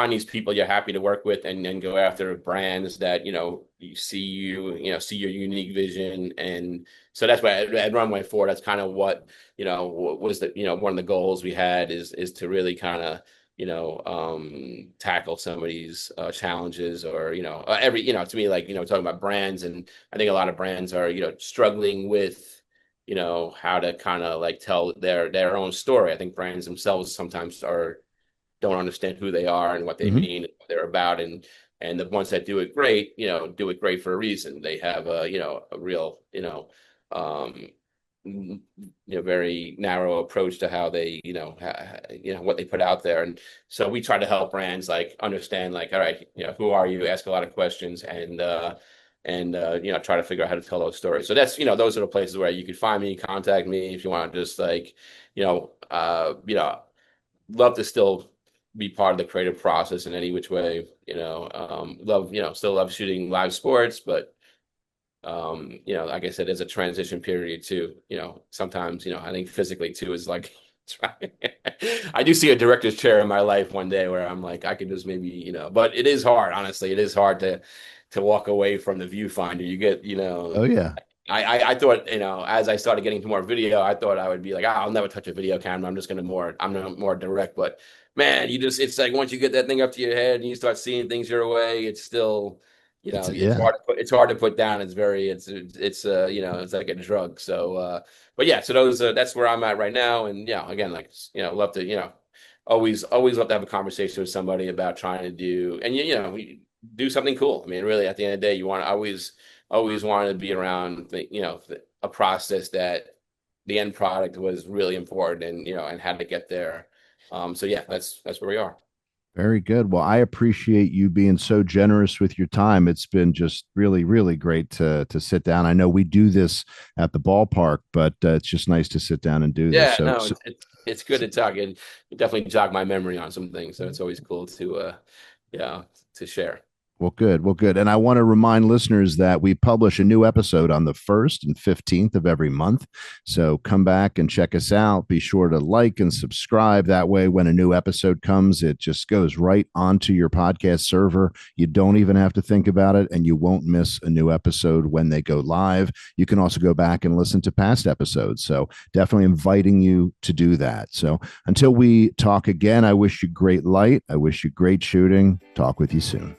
these people you're happy to work with, and then go after brands that you see your unique vision. And so that's why at Runway 4, that's kind of what was the one of the goals we had, is to really kind of tackle some of these challenges. Or to me, like talking about brands. And I think a lot of brands are struggling with how to kind of like tell their own story. I think brands themselves sometimes are don't understand who they are and what they Hmm. mean, what they're about. And the ones that do it great, do it great for a reason. They have a real um very narrow approach to how they what they put out there. And so we try to help brands like understand, like, all right, who are you, ask a lot of questions. And and try to figure out how to tell those stories. So that's, those are the places where you could find me, contact me if you want to just like, love to still be part of the creative process in any which way, love, still love shooting live sports, but like I said, there's a transition period too. Sometimes, I think physically too is like I do see a director's chair in my life one day where I'm like, I could just maybe, but it is hard, honestly. It is hard to walk away from the viewfinder. You get, Oh yeah. I thought, as I started getting to more video, I thought I would be like, I'll never touch a video camera. I'm more direct. But man, it's like once you get that thing up to your head and you start seeing things your way, it's still, It's it's yeah. it's hard to put down. It's like a drug. So, but yeah, so that's where I'm at right now. And yeah, again, like, love to, always love to have a conversation with somebody about trying to do, and do something cool. I mean, really, at the end of the day, you want to always wanted to be around a process that the end product was really important and had to get there. So yeah, that's where we are. Very good. Well, I appreciate you being so generous with your time. It's been just really, really great to sit down. I know we do this at the ballpark, but it's just nice to sit down and do this. Yeah, So, no, so it's good to talk, and you definitely jog my memory on some things. So it's always cool yeah, to share. well, good. Well, good. And I want to remind listeners that we publish a new episode on the 1st and 15th of every month. So come back and check us out. Be sure to like and subscribe. That way, when a new episode comes, it just goes right onto your podcast server. You don't even have to think about it, and you won't miss a new episode when they go live. You can also go back and listen to past episodes. So definitely inviting you to do that. So until we talk again, I wish you great light. I wish you great shooting. Talk with you soon.